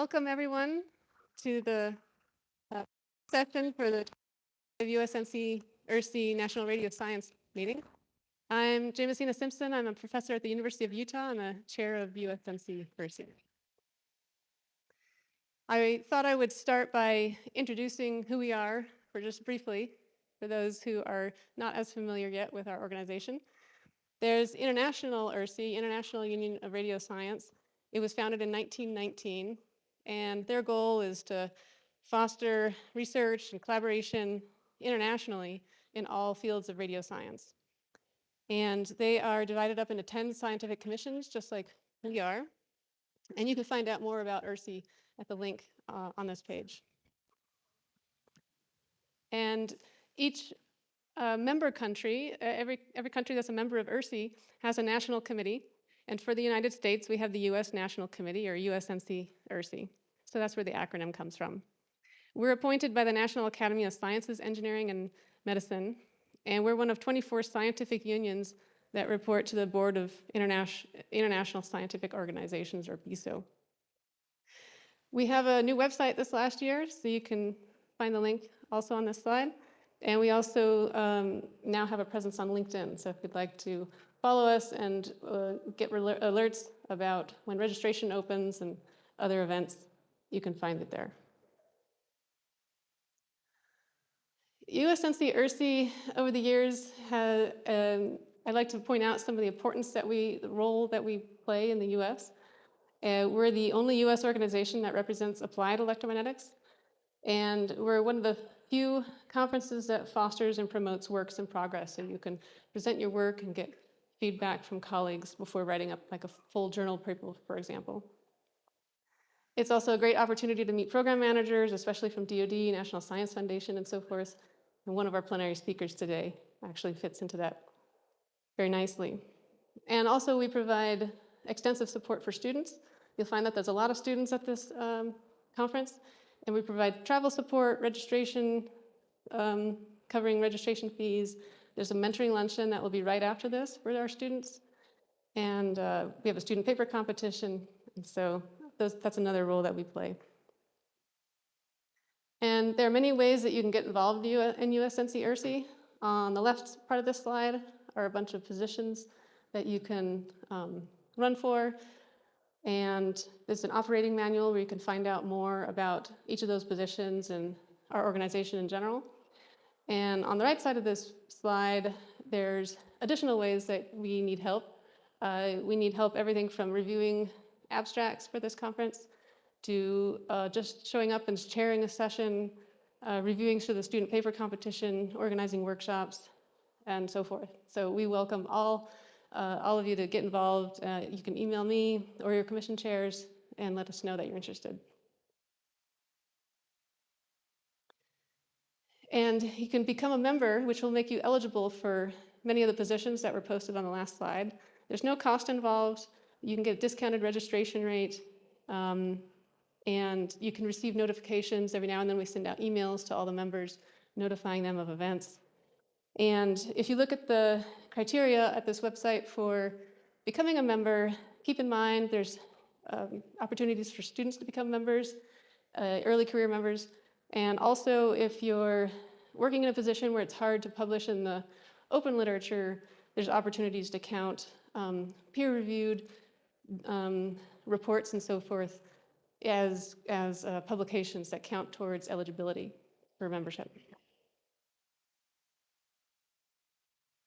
Welcome everyone to the session for the USNC-URSI National Radio Science meeting. I'm Jamesina Simpson. I'm a professor at the University of Utah and the chair of USNC-URSI. I thought I would start by introducing who we are for just briefly, for those who are not as familiar yet with our organization. There's International URSI, International Union of Radio Science. It was founded in 1919, and their goal is to foster research and collaboration internationally in all fields of radio science. And they are divided up into 10 scientific commissions, just like we are. And you can find out more about URSI at the link on this page. And each member country, every country that's a member of URSI has a national committee. And for the United States, we have the US National Committee, or USNC-URSI. So that's where the acronym comes from. We're appointed by the National Academy of Sciences, Engineering, and Medicine. And we're one of 24 scientific unions that report to the Board of International Scientific Organizations, or BISO. We have a new website this last year, so you can find the link also on this slide. And we also now have a presence on LinkedIn. So if you'd like to follow us and get alerts about when registration opens and other events, you can find it there. USNC-URSI over the years has, I'd like to point out some of the role that we play in the US. We're the only US organization that represents applied electromagnetics. And we're one of the few conferences that fosters and promotes works in progress. So you can present your work and get feedback from colleagues before writing up like a full journal paper, for example. It's also a great opportunity to meet program managers, especially from DoD, National Science Foundation, and so forth. And one of our plenary speakers today actually fits into that very nicely. And also we provide extensive support for students. You'll find that there's a lot of students at this conference. And we provide travel support, registration, covering registration fees. There's a mentoring luncheon that will be right after this for our students. And we have a student paper competition. And so that's another role that we play. And there are many ways that you can get involved in USNC-URSI. On the left part of this slide are a bunch of positions that you can run for. And there's an operating manual where you can find out more about each of those positions and our organization in general. And on the right side of this slide, there's additional ways that we need help. We need help everything from reviewing abstracts for this conference to just showing up and chairing a session, reviewing for the student paper competition, organizing workshops, and so forth. So we welcome all of you to get involved. You can email me or your commission chairs and let us know that you're interested. And you can become a member, which will make you eligible for many of the positions that were posted on the last slide. There's no cost involved. You can get a discounted registration rate. And you can receive notifications. Every now and then we send out emails to all the members notifying them of events. And if you look at the criteria at this website for becoming a member, keep in mind there's opportunities for students to become members, early career members, and also if you're working in a position where it's hard to publish in the open literature, there's opportunities to count peer-reviewed reports and so forth as publications that count towards eligibility for membership.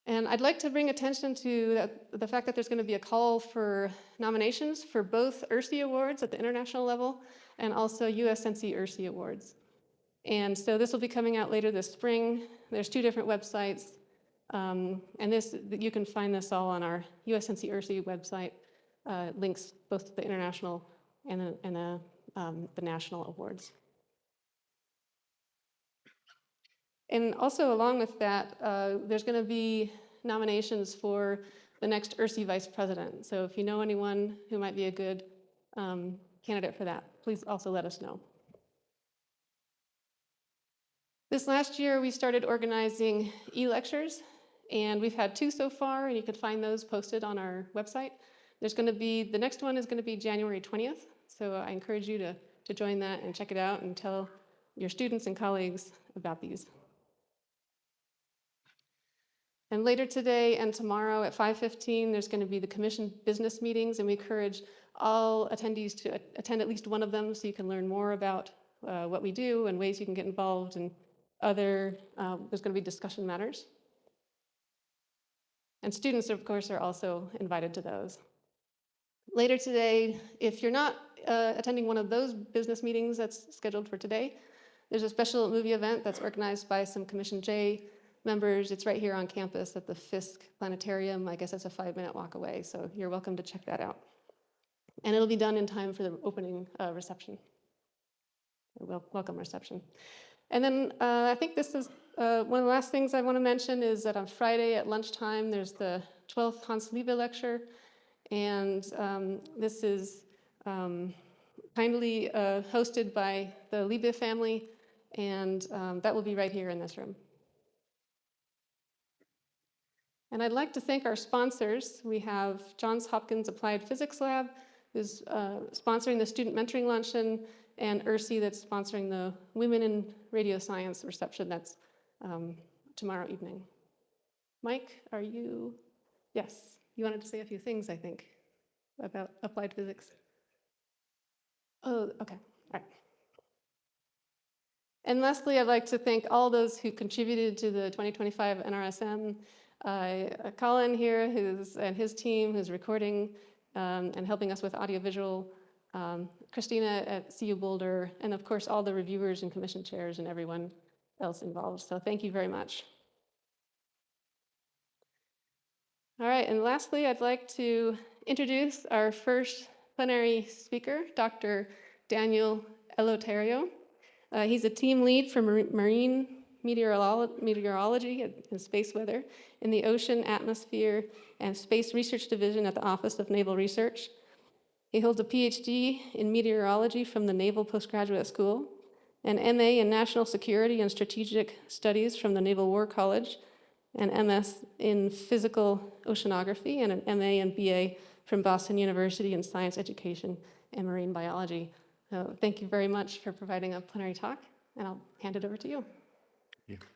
And I'd like to bring attention to the fact that there's going to be a call for nominations for both URSI awards at the international level and also USNC-URSI awards. And so this will be coming out later this spring. There's 2 different websites. And you can find this all on our USNC-URSI website, links both to the international and the national awards. And also along with that, there's going to be nominations for the next URSI vice president. So if you know anyone who might be a good candidate for that, please also let us know. This last year, we started organizing e-lectures, and we've had 2 so far, and you can find those posted on our website. The next one is going to be January 20th, so I encourage you to to join that and check it out and tell your students and colleagues about these. And later today and tomorrow at 5:15, there's going to be the commission business meetings, and we encourage all attendees to attend at least one of them so you can learn more about what we do and ways you can get involved, and there's going to be discussion matters. And students, of course, are also invited to those. Later today, if you're not attending one of those business meetings that's scheduled for today, there's a special movie event that's organized by some Commission J members. It's right here on campus at the Fisk Planetarium. I guess that's a 5-minute walk away, so you're welcome to check that out. And it'll be done in time for the opening reception, welcome reception. And then I think this is one of the last things I want to mention is that on Friday at lunchtime, there's the 12th Hans Liebe lecture. And this is kindly hosted by the Liebe family, and that will be right here in this room. And I'd like to thank our sponsors. We have Johns Hopkins Applied Physics Lab, who's sponsoring the Student Mentoring Luncheon, and URSI that's sponsoring the Women in Radio Science reception that's tomorrow evening. Mike, are you? Yes, you wanted to say a few things, I think, about applied physics. Oh, okay, all right. And lastly, I'd like to thank all those who contributed to the 2025 NRSM. Colin here, and his team, who's recording and helping us with audiovisual. Christina at CU Boulder, and of course all the reviewers and commission chairs and everyone else involved. So thank you very much. All right, and lastly, I'd like to introduce our first plenary speaker, Dr. Daniel Eleuterio. He's a team lead for marine meteorology and space weather in the Ocean, Atmosphere, and Space Research Division at the Office of Naval Research. He holds a PhD in meteorology from the Naval Postgraduate School, an MA in National Security and Strategic Studies from the Naval War College, an MS in Physical Oceanography, and an MA and BA from Boston University in Science Education and Marine Biology. So thank you very much for providing a plenary talk, and I'll hand it over to you. Thank you.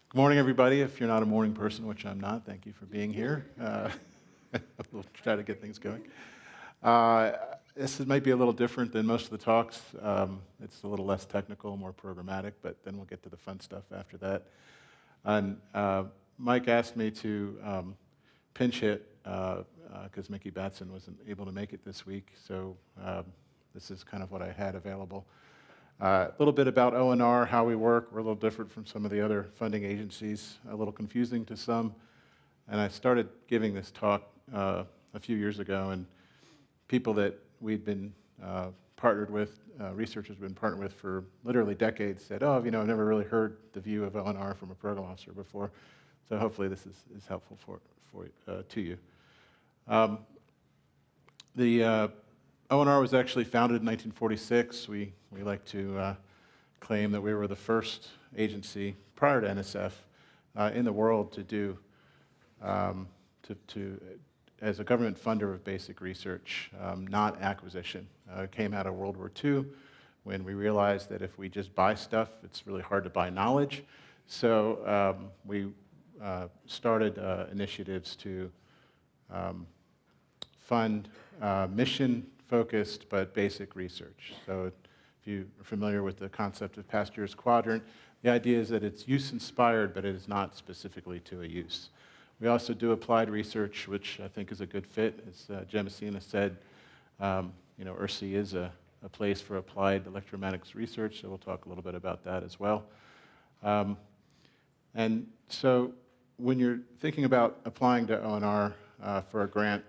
Good morning, everybody. If you're not a morning person, which I'm not, thank you for being here. We'll try to get things going. This might be a little different than most of the talks. It's a little less technical, more programmatic, but then we'll get to the fun stuff after that. And Mike asked me to pinch hit because Mickey Batson wasn't able to make it this week, so this is kind of what I had available. A little bit about ONR, how we work. We're a little different from some of the other funding agencies, a little confusing to some. And I started giving this talk a few years ago, and people that we'd been partnered with, researchers we've been partnered with for literally decades said, oh, you know, I've never really heard the view of ONR from a program officer before. So hopefully this is helpful to you. The ONR was actually founded in 1946. We like to claim that we were the first agency prior to NSF in the world to do as a government funder of basic research, not acquisition. It came out of World War II when we realized that if we just buy stuff, it's really hard to buy knowledge. So we started initiatives to fund mission-focused but basic research. So if you are familiar with the concept of past year's quadrant, the idea is that it's use-inspired, but it is not specifically to a use. We also do applied research, which I think is a good fit. As Jemicina said, you know, URSI is a place for applied electromagnetics research, so we'll talk a little bit about that as well. And so when you're thinking about applying to ONR for a grant,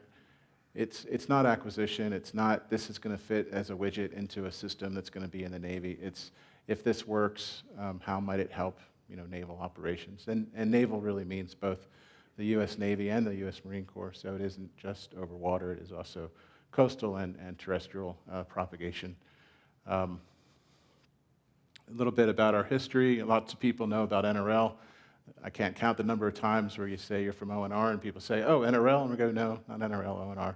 it's not acquisition. It's not this is going to fit as a widget into a system that's going to be in the Navy. It's if this works, how might it help, you know, naval operations? And naval really means both the U.S. Navy and the U.S. Marine Corps. So it isn't just over water. It is also coastal and terrestrial propagation. A little bit about our history. Lots of people know about NRL. I can't count the number of times where you say you're from ONR and people say, oh, NRL, and we go, no, not NRL,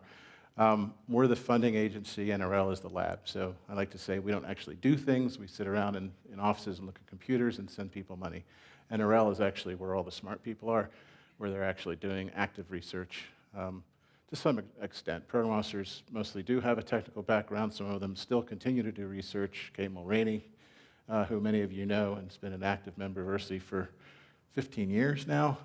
ONR. We're the funding agency, NRL is the lab. So I like to say we don't actually do things. We sit around in offices and look at computers and send people money. NRL is actually where all the smart people are, where they're actually doing active research to some extent. Program officers mostly do have a technical background. Some of them still continue to do research. Kate Mulroney, who many of you know and has been an active member of URSI for 15 years now,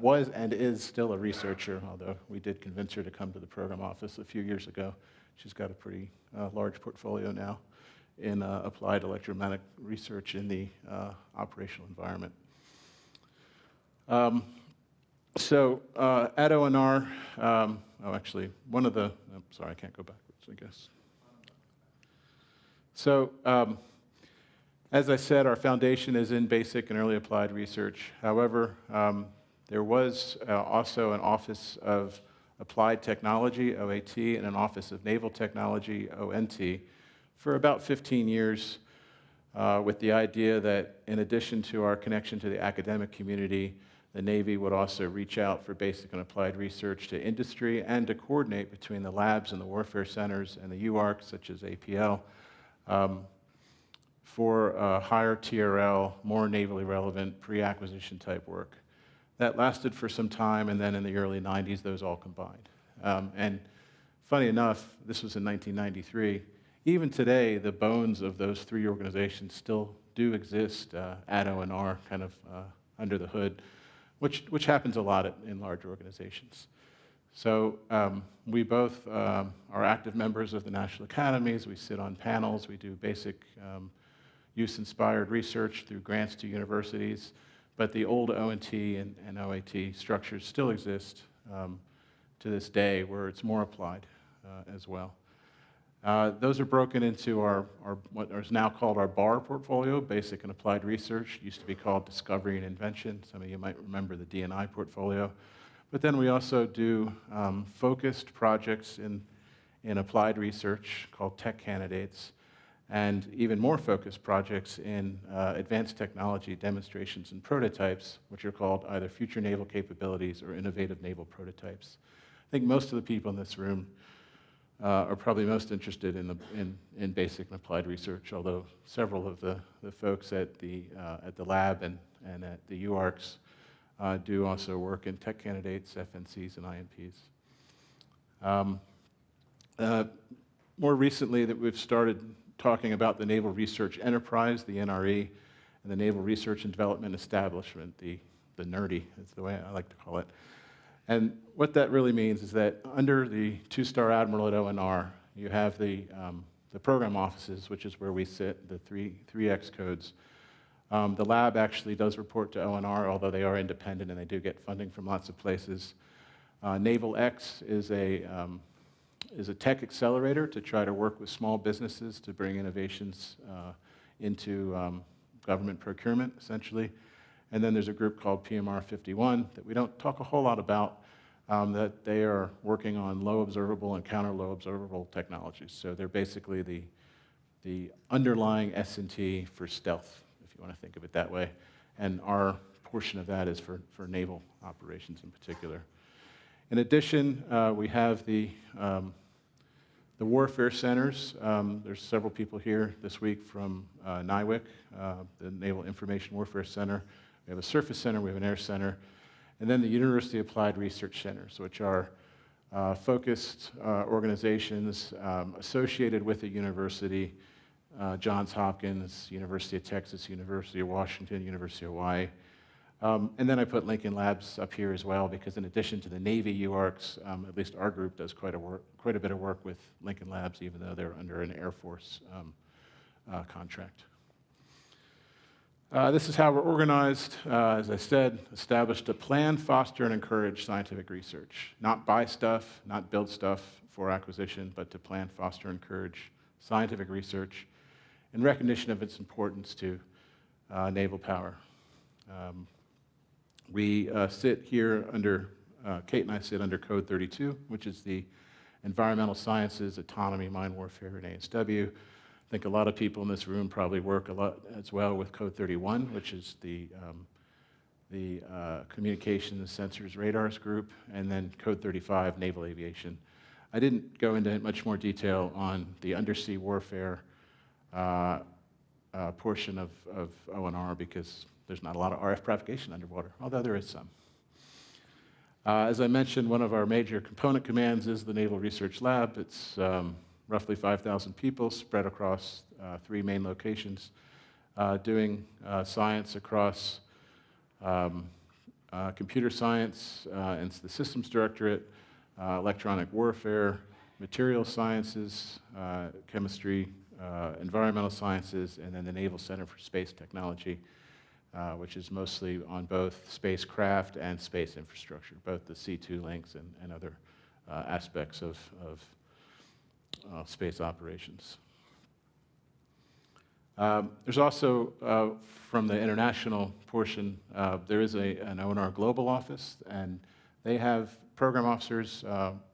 was and is still a researcher, although we did convince her to come to the program office a few years ago. She's got a pretty large portfolio now in applied electromagnetic research in the operational environment. So at ONR, sorry, I can't go backwards, I guess. So as I said, our foundation is in basic and early applied research. However, there was also an Office of Applied Technology, OAT, and an Office of Naval Technology, ONT, for about 15 years with the idea that in addition to our connection to the academic community, the Navy would also reach out for basic and applied research to industry and to coordinate between the labs and the warfare centers and the UARCs, such as APL, for higher TRL, more navally relevant, pre-acquisition type work. That lasted for some time, and then in the early 90s, those all combined. And funny enough, this was in 1993. Even today, the bones of those three organizations still do exist at ONR, kind of under the hood, which happens a lot in large organizations. So we both are active members of the national academies. We sit on panels. We do basic use-inspired research through grants to universities. But the old ONT and OAT structures still exist to this day, where it's more applied as well. Those are broken into our what is now called our BAR portfolio, Basic and Applied Research. It used to be called Discovery and Invention. Some of you might remember the D&I portfolio. But then we also do focused projects in applied research called Tech Candidates, and even more focused projects in advanced technology demonstrations and prototypes, which are called either Future Naval Capabilities or Innovative Naval Prototypes. I think most of the people in this room are probably most interested in basic and applied research, although several of the folks at the lab and at the UARCs do also work in Tech Candidates, FNCs, and IMPs. More recently, that we've started talking about the Naval Research Enterprise, the NRE, and the Naval Research and Development Establishment, the NERDI, is the way I like to call it. And what that really means is that under the two-star admiral at ONR, you have the program offices, which is where we sit, the 3X codes. The lab actually does report to ONR, although they are independent and they do get funding from lots of places. Naval X is a tech accelerator to try to work with small businesses to bring innovations into government procurement, essentially. And then there's a group called PMR 51 that we don't talk a whole lot about, that they are working on low observable and counter low observable technologies. So they're basically the underlying S&T for stealth, if you want to think of it that way. And our portion of that is for naval operations in particular. In addition, we have the warfare centers. There's several people here this week from NIWC, the Naval Information Warfare Center. We have a surface center, we have an air center, and then the University Applied Research Centers, which are focused organizations associated with a university, Johns Hopkins, University of Texas, University of Washington, University of Hawaii. And then I put Lincoln Labs up here as well, because in addition to the Navy UARCs, at least our group does quite a bit of work with Lincoln Labs, even though they're under an Air Force contract. This is how we're organized. As I said, established to plan, foster, and encourage scientific research. Not buy stuff, not build stuff for acquisition, but to plan, foster, and encourage scientific research in recognition of its importance to naval power. We sit here under, Kate and I sit under Code 32, which is the Environmental Sciences, Autonomy, Mine Warfare, and ASW. think a lot of people in this room probably work a lot as well with Code 31, which is the Communications, Sensors, Radars group, and then Code 35, Naval Aviation. I didn't go into much more detail on the undersea warfare portion of ONR because there's not a lot of RF propagation underwater, although there is some. As I mentioned, one of our major component commands is the Naval Research Lab. It's roughly 5,000 people spread across 3 main locations, doing science across computer science and the Systems Directorate, electronic warfare, material sciences, chemistry, environmental sciences, and then the Naval Center for Space Technology, which is mostly on both spacecraft and space infrastructure, both the C2 links and other aspects of space operations. There's also, from the international portion, there is an ONR Global Office, and they have program officers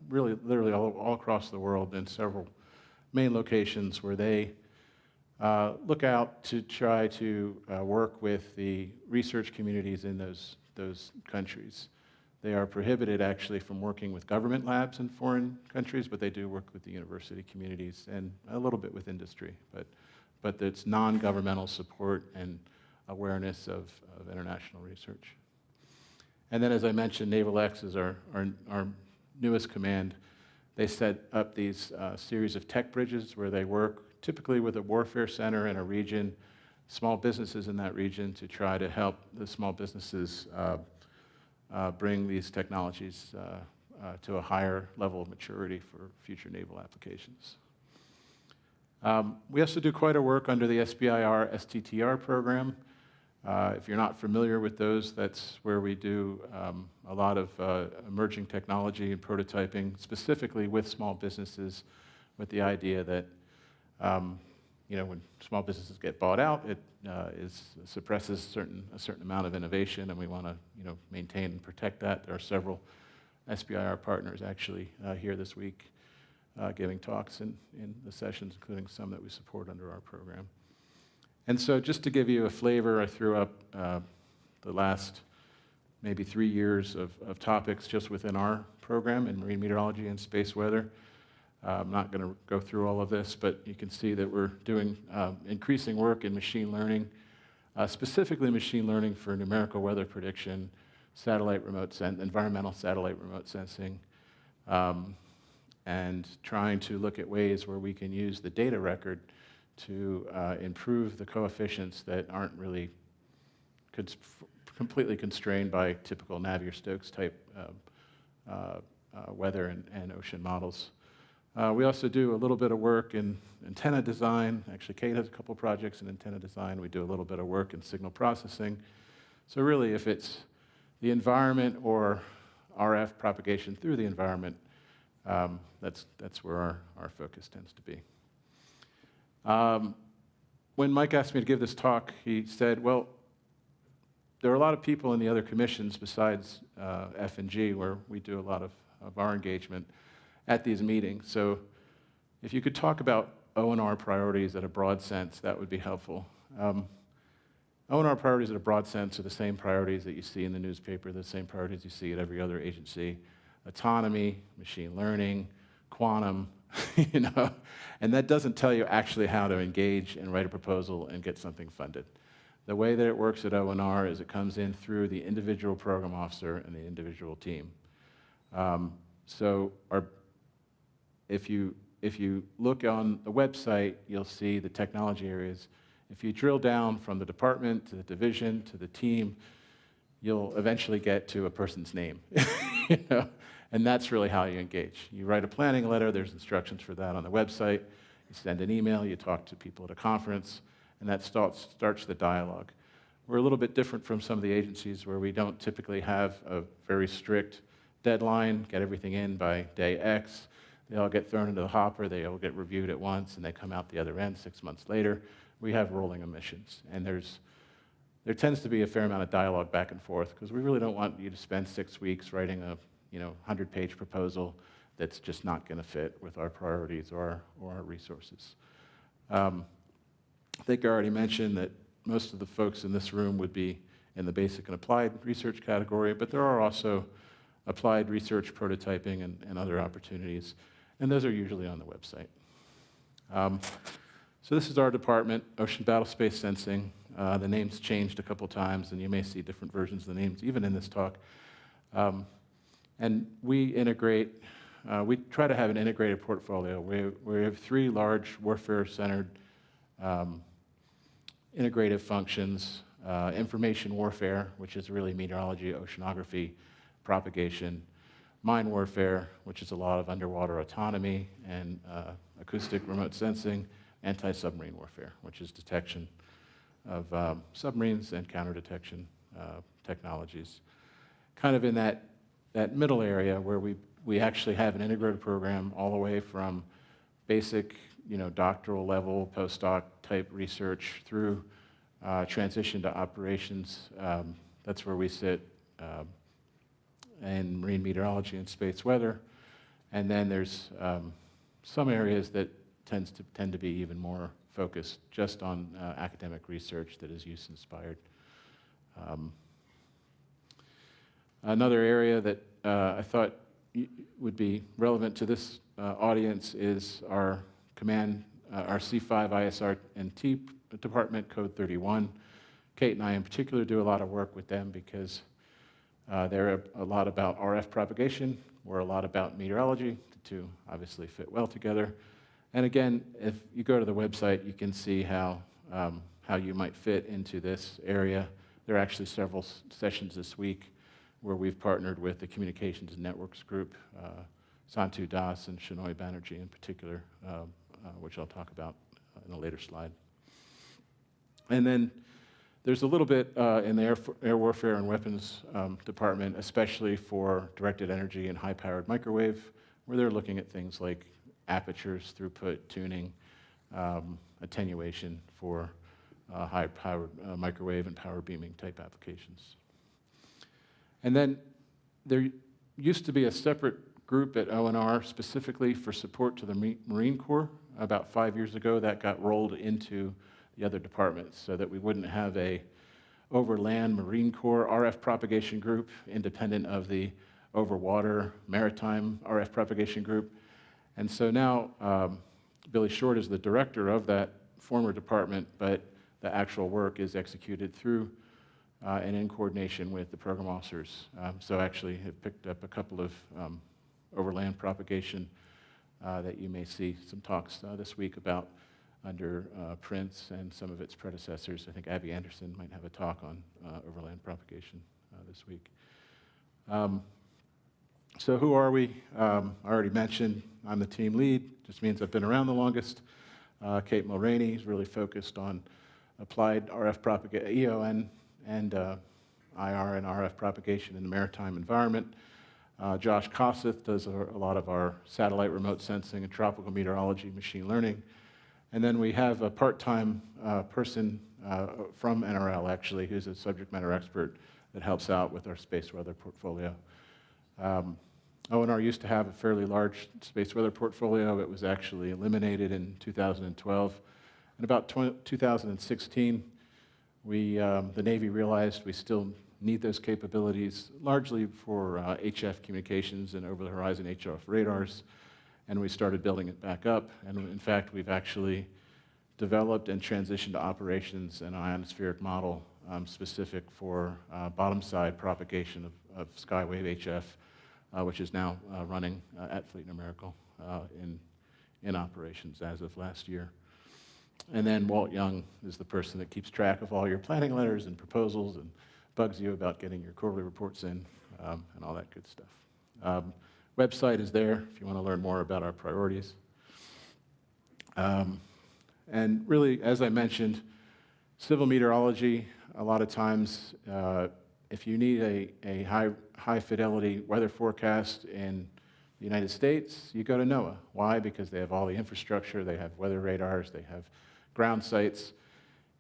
really literally all across the world in several main locations where they look out to try to work with the research communities in those countries. They are prohibited actually from working with government labs in foreign countries, but they do work with the university communities and a little bit with industry. But it's non-governmental support and awareness of international research. And then, as I mentioned, Naval X is our newest command. They set up these series of tech bridges where they work typically with a warfare center in a region, small businesses in that region, to try to help the small businesses bring these technologies to a higher level of maturity for future naval applications. We also do quite a work under the SBIR STTR program. If you're not familiar with those, that's where we do a lot of emerging technology and prototyping, specifically with small businesses, with the idea that when small businesses get bought out, it suppresses a certain amount of innovation, and we want to maintain and protect that. There are several SBIR partners actually here this week giving talks in the sessions, including some that we support under our program. And so just to give you a flavor, I threw up the last maybe 3 years of topics just within our program in marine meteorology and space weather. I'm not going to go through all of this, but you can see that we're doing increasing work in machine learning, specifically machine learning for numerical weather prediction, environmental satellite remote sensing, and trying to look at ways where we can use the data record to improve the coefficients that aren't really completely constrained by typical Navier-Stokes type weather and ocean models. We also do a little bit of work in antenna design. Actually, Kate has a couple projects in antenna design. We do a little bit of work in signal processing. So really, if it's the environment or RF propagation through the environment, that's where our focus tends to be. When Mike asked me to give this talk, he said, well, there are a lot of people in the other commissions besides F&G where we do a lot of our engagement at these meetings. So if you could talk about ONR priorities at a broad sense, that would be helpful. ONR priorities at a broad sense are the same priorities that you see in the newspaper, the same priorities you see at every other agency. Autonomy, machine learning, quantum, and that doesn't tell you actually how to engage and write a proposal and get something funded. The way that it works at ONR is it comes in through the individual program officer and the individual team. If you look on the website, you'll see the technology areas. If you drill down from the department to the division to the team, you'll eventually get to a person's name. And that's really how you engage. You write a planning letter, there's instructions for that on the website. You send an email, you talk to people at a conference, and that starts the dialogue. We're a little bit different from some of the agencies where we don't typically have a very strict deadline, get everything in by day X. They all get thrown into the hopper, they all get reviewed at once, and they come out the other end 6 months later. We have rolling emissions, and there tends to be a fair amount of dialogue back and forth because we really don't want you to spend 6 weeks writing a 100-page proposal that's just not going to fit with our priorities or our resources. I think I already mentioned that most of the folks in this room would be in the basic and applied research category, but there are also applied research, prototyping, and other opportunities, and those are usually on the website. So this is our department, Ocean Battlespace Sensing. The name's changed a couple times, and you may see different versions of the names even in this talk. And we integrate, we try to have an integrated portfolio. We have 3 large warfare-centered integrative functions: information warfare, which is really meteorology, oceanography, propagation; mine warfare, which is a lot of underwater autonomy and acoustic remote sensing; anti-submarine warfare, which is detection of submarines and counter-detection technologies. Kind of in that middle area where we actually have an integrated program all the way from basic, doctoral level, postdoc type research through transition to operations. That's where we sit in marine meteorology and space weather. And then there's some areas that tend to be even more focused just on academic research that is use-inspired. Another area that I thought would be relevant to this audience is our command, our C5 ISR&T department, Code 31. Kate and I in particular do a lot of work with them because they're a lot about RF propagation. We're a lot about meteorology. The two obviously fit well together. And again, if you go to the website, you can see how you might fit into this area. There are actually several sessions this week where we've partnered with the Communications and Networks group, Santu Das and Shinoy Banerjee in particular, which I'll talk about in a later slide. And then there's a little bit in the Air Warfare and Weapons Department, especially for directed energy and high-powered microwave, where they're looking at things like apertures, throughput, tuning, attenuation for high-powered microwave and power beaming type applications. And then there used to be a separate group at ONR specifically for support to the Marine Corps. About 5 years ago, that got rolled into the other departments so that we wouldn't have a overland Marine Corps RF propagation group independent of the overwater Maritime RF propagation group. And so now Billy Short is the director of that former department, but the actual work is executed through and in coordination with the program officers. So actually have picked up a couple of overland propagation that you may see some talks this week about under Prince and some of its predecessors. I think Abby Anderson might have a talk on overland propagation this week. So who are we? I already mentioned I'm the team lead. Just means I've been around the longest. Kate Mulroney is really focused on applied RF propagation, EON, and IR and RF propagation in the maritime environment. Josh Koseth does a lot of our satellite remote sensing and tropical meteorology, machine learning. And then we have a part-time person from NRL, actually, who's a subject matter expert that helps out with our space weather portfolio. ONR used to have a fairly large space weather portfolio. It was actually eliminated in 2012. In about 2016, the Navy realized we still need those capabilities, largely for HF communications and over-the-horizon HF radars, and we started building it back up. And in fact, we've actually developed and transitioned to operations an ionospheric model specific for bottom-side propagation of skywave HF, which is now running at Fleet Numerical in operations as of last year. And then Walt Young is the person that keeps track of all your planning letters and proposals and bugs you about getting your quarterly reports in and all that good stuff. Website is there if you want to learn more about our priorities. And really, as I mentioned, civil meteorology, a lot of times, if you need a high fidelity weather forecast in the United States, you go to NOAA. Why? Because they have all the infrastructure, they have weather radars, they have ground sites.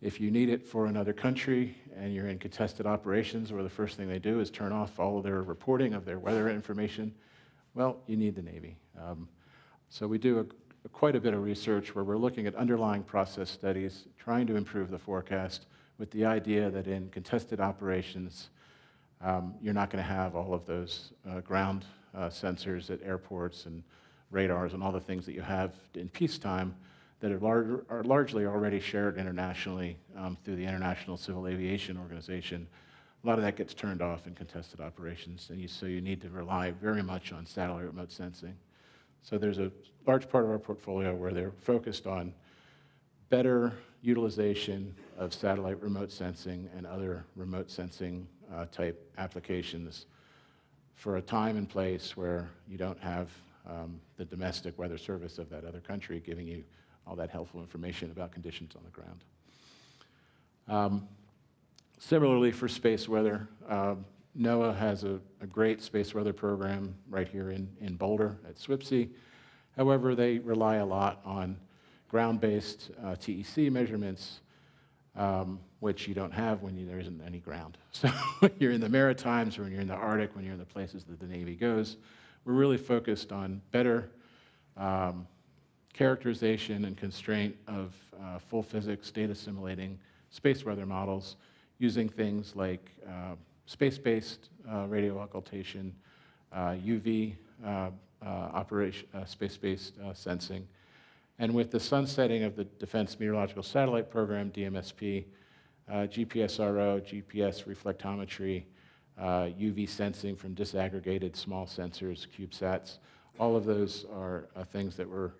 If you need it for another country and you're in contested operations where the first thing they do is turn off all of their reporting of their weather information, well, you need the Navy. So we do quite a bit of research where we're looking at underlying process studies, trying to improve the forecast with the idea that in contested operations, you're not going to have all of those ground sensors at airports and radars and all the things that you have in peacetime that are largely already shared internationally through the International Civil Aviation Organization. A lot of that gets turned off in contested operations, and so you need to rely very much on satellite remote sensing. So there's a large part of our portfolio where they're focused on better utilization of satellite remote sensing and other remote sensing type applications for a time and place where you don't have the domestic weather service of that other country giving you all that helpful information about conditions on the ground. Similarly, for space weather, NOAA has a great space weather program right here in Boulder at SWPC. However, they rely a lot on ground-based TEC measurements, which you don't have when there isn't any ground. So when you're in the Maritimes, or when you're in the Arctic, when you're in the places that the Navy goes, we're really focused on better characterization and constraint of full physics data assimilating space weather models using things like space-based radio occultation, UV space-based sensing. And with the sunsetting of the Defense Meteorological Satellite Program, DMSP, GPSRO, GPS reflectometry, UV sensing from disaggregated small sensors, CubeSats, all of those are things that we're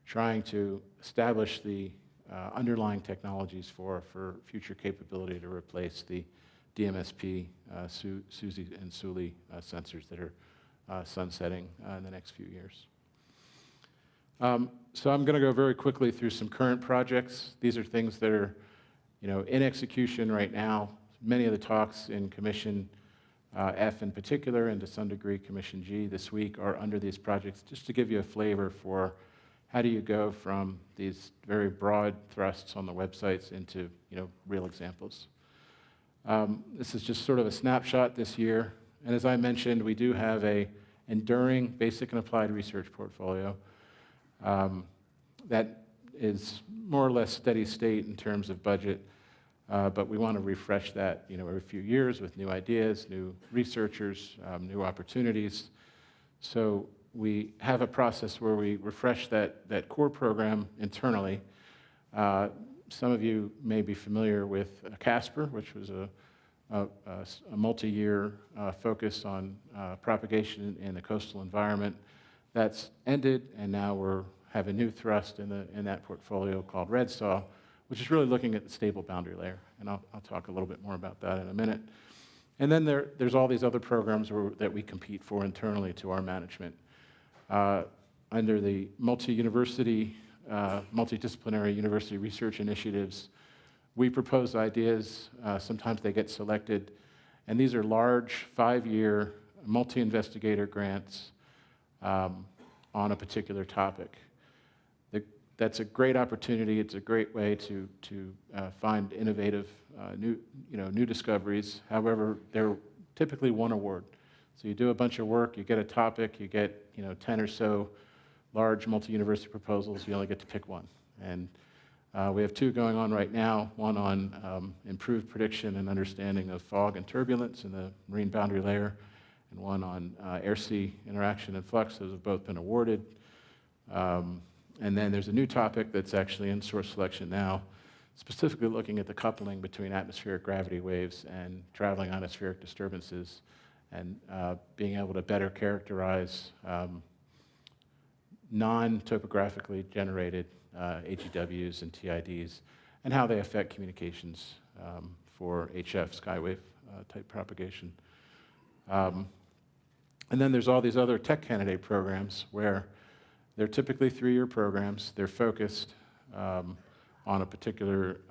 trying to establish the underlying technologies for future capability to replace the DMSP, SUSI, and SULI sensors that are sunsetting in the next few years. So I'm going to go very quickly through some current projects. These are things that are, in execution right now. Many of the talks in Commission F in particular, and to some degree Commission G this week, are under these projects, just to give you a flavor for how do you go from these very broad thrusts on the websites into real examples. This is just sort of a snapshot this year. And as I mentioned, we do have an enduring basic and applied research portfolio that is more or less steady state in terms of budget, but we want to refresh that every few years with new ideas, new researchers, new opportunities. So we have a process where we refresh that core program internally. Some of you may be familiar with CASPER, which was a multi-year focus on propagation in the coastal environment. That's ended, and now we have a new thrust in that portfolio called RedSaw, which is really looking at the stable boundary layer. And I'll talk a little bit more about that in a minute. And then there's all these other programs that we compete for internally to our management. Under the multi-university, multidisciplinary university research initiatives, we propose ideas. Sometimes they get selected. And these are large 5-year multi-investigator grants on a particular topic. That's a great opportunity. It's a great way to find innovative new discoveries. However, they're typically one award. So you do a bunch of work, you get a topic, you get 10 or so large multi-university proposals, you only get to pick one. And we have 2 going on right now, one on improved prediction and understanding of fog and turbulence in the marine boundary layer, and one on air-sea interaction and flux. Those have both been awarded. And then there's a new topic that's actually in source selection now, specifically looking at the coupling between atmospheric gravity waves and traveling ionospheric disturbances, and being able to better characterize non-topographically generated AGWs and TIDs, and how they affect communications for HF skywave type propagation. And then there's all these other tech candidate programs where they're typically 3-year programs. They're focused on a particular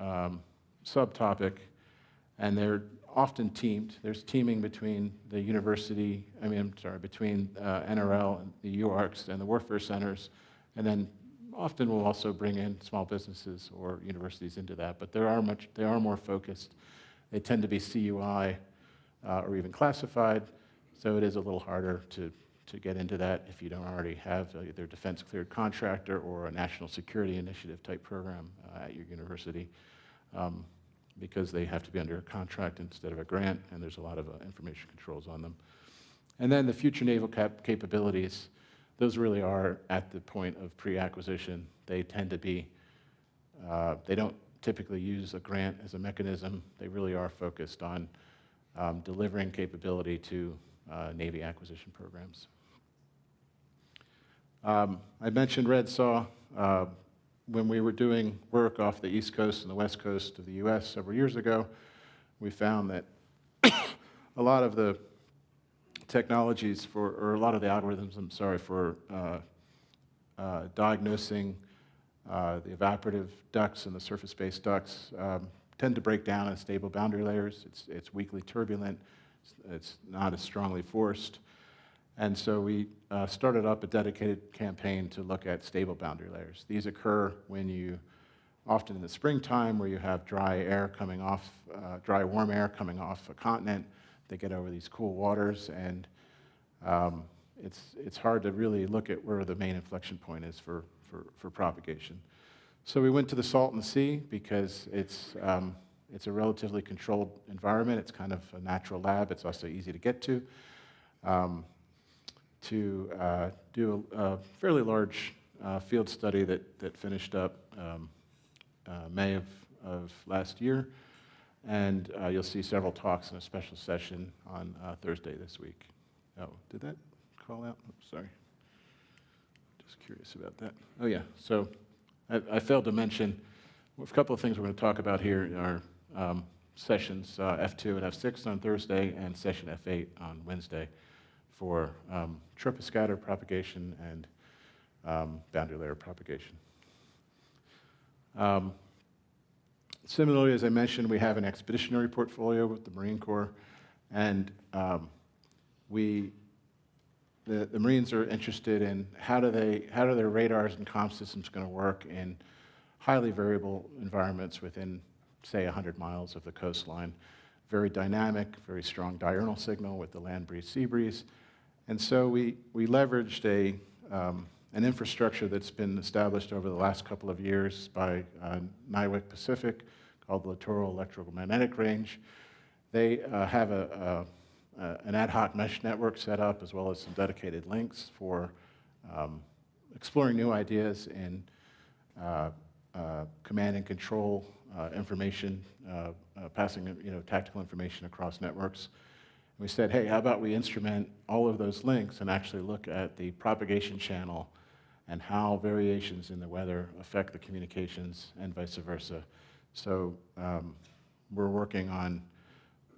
subtopic, and they're often teamed. There's teaming between the university, between NRL and the UARCs and the warfare centers, and then often we'll also bring in small businesses or universities into that, but they are more focused. They tend to be CUI or even classified, so it is a little harder to to get into that if you don't already have either defense cleared contractor or a national security initiative type program at your university, because they have to be under a contract instead of a grant, and there's a lot of information controls on them. And then the future naval capabilities, those really are at the point of pre-acquisition. They tend to be, they don't typically use a grant as a mechanism. They really are focused on delivering capability to Navy acquisition programs. I mentioned Red Saw. When we were doing work off the East Coast and the West Coast of the US several years ago, we found that a lot of the technologies or a lot of the algorithms, for diagnosing the evaporative ducts and the surface-based ducts tend to break down in stable boundary layers. It's weakly turbulent. It's not as strongly forced. And so we started up a dedicated campaign to look at stable boundary layers. These occur often in the springtime, where you have dry warm air coming off a continent. They get over these cool waters, and it's hard to really look at where the main inflection point is for propagation. So we went to the Salton Sea because it's a relatively controlled environment. It's kind of a natural lab. It's also easy to get to do a fairly large field study that finished up May of last year. And you'll see several talks in a special session on Thursday this week. Oh, did that call out? Oops, sorry. Just curious about that. Oh, yeah. So I failed to mention a couple of things we're going to talk about here in our sessions, F2 and F6 on Thursday, and session F8 on Wednesday for troposcatter propagation and boundary layer propagation. Similarly, as I mentioned, we have an expeditionary portfolio with the Marine Corps, and the Marines are interested in how do their radars and comm systems going to work in highly variable environments within, say, 100 miles of the coastline. Very dynamic, very strong diurnal signal with the land breeze, sea breeze. And so we leveraged an infrastructure that's been established over the last couple of years by NIWC Pacific called the Littoral Electromagnetic Range. They have an ad hoc mesh network set up, as well as some dedicated links for exploring new ideas in command and control information, passing tactical information across networks. And we said, hey, how about we instrument all of those links and actually look at the propagation channel and how variations in the weather affect the communications and vice versa. So we're working on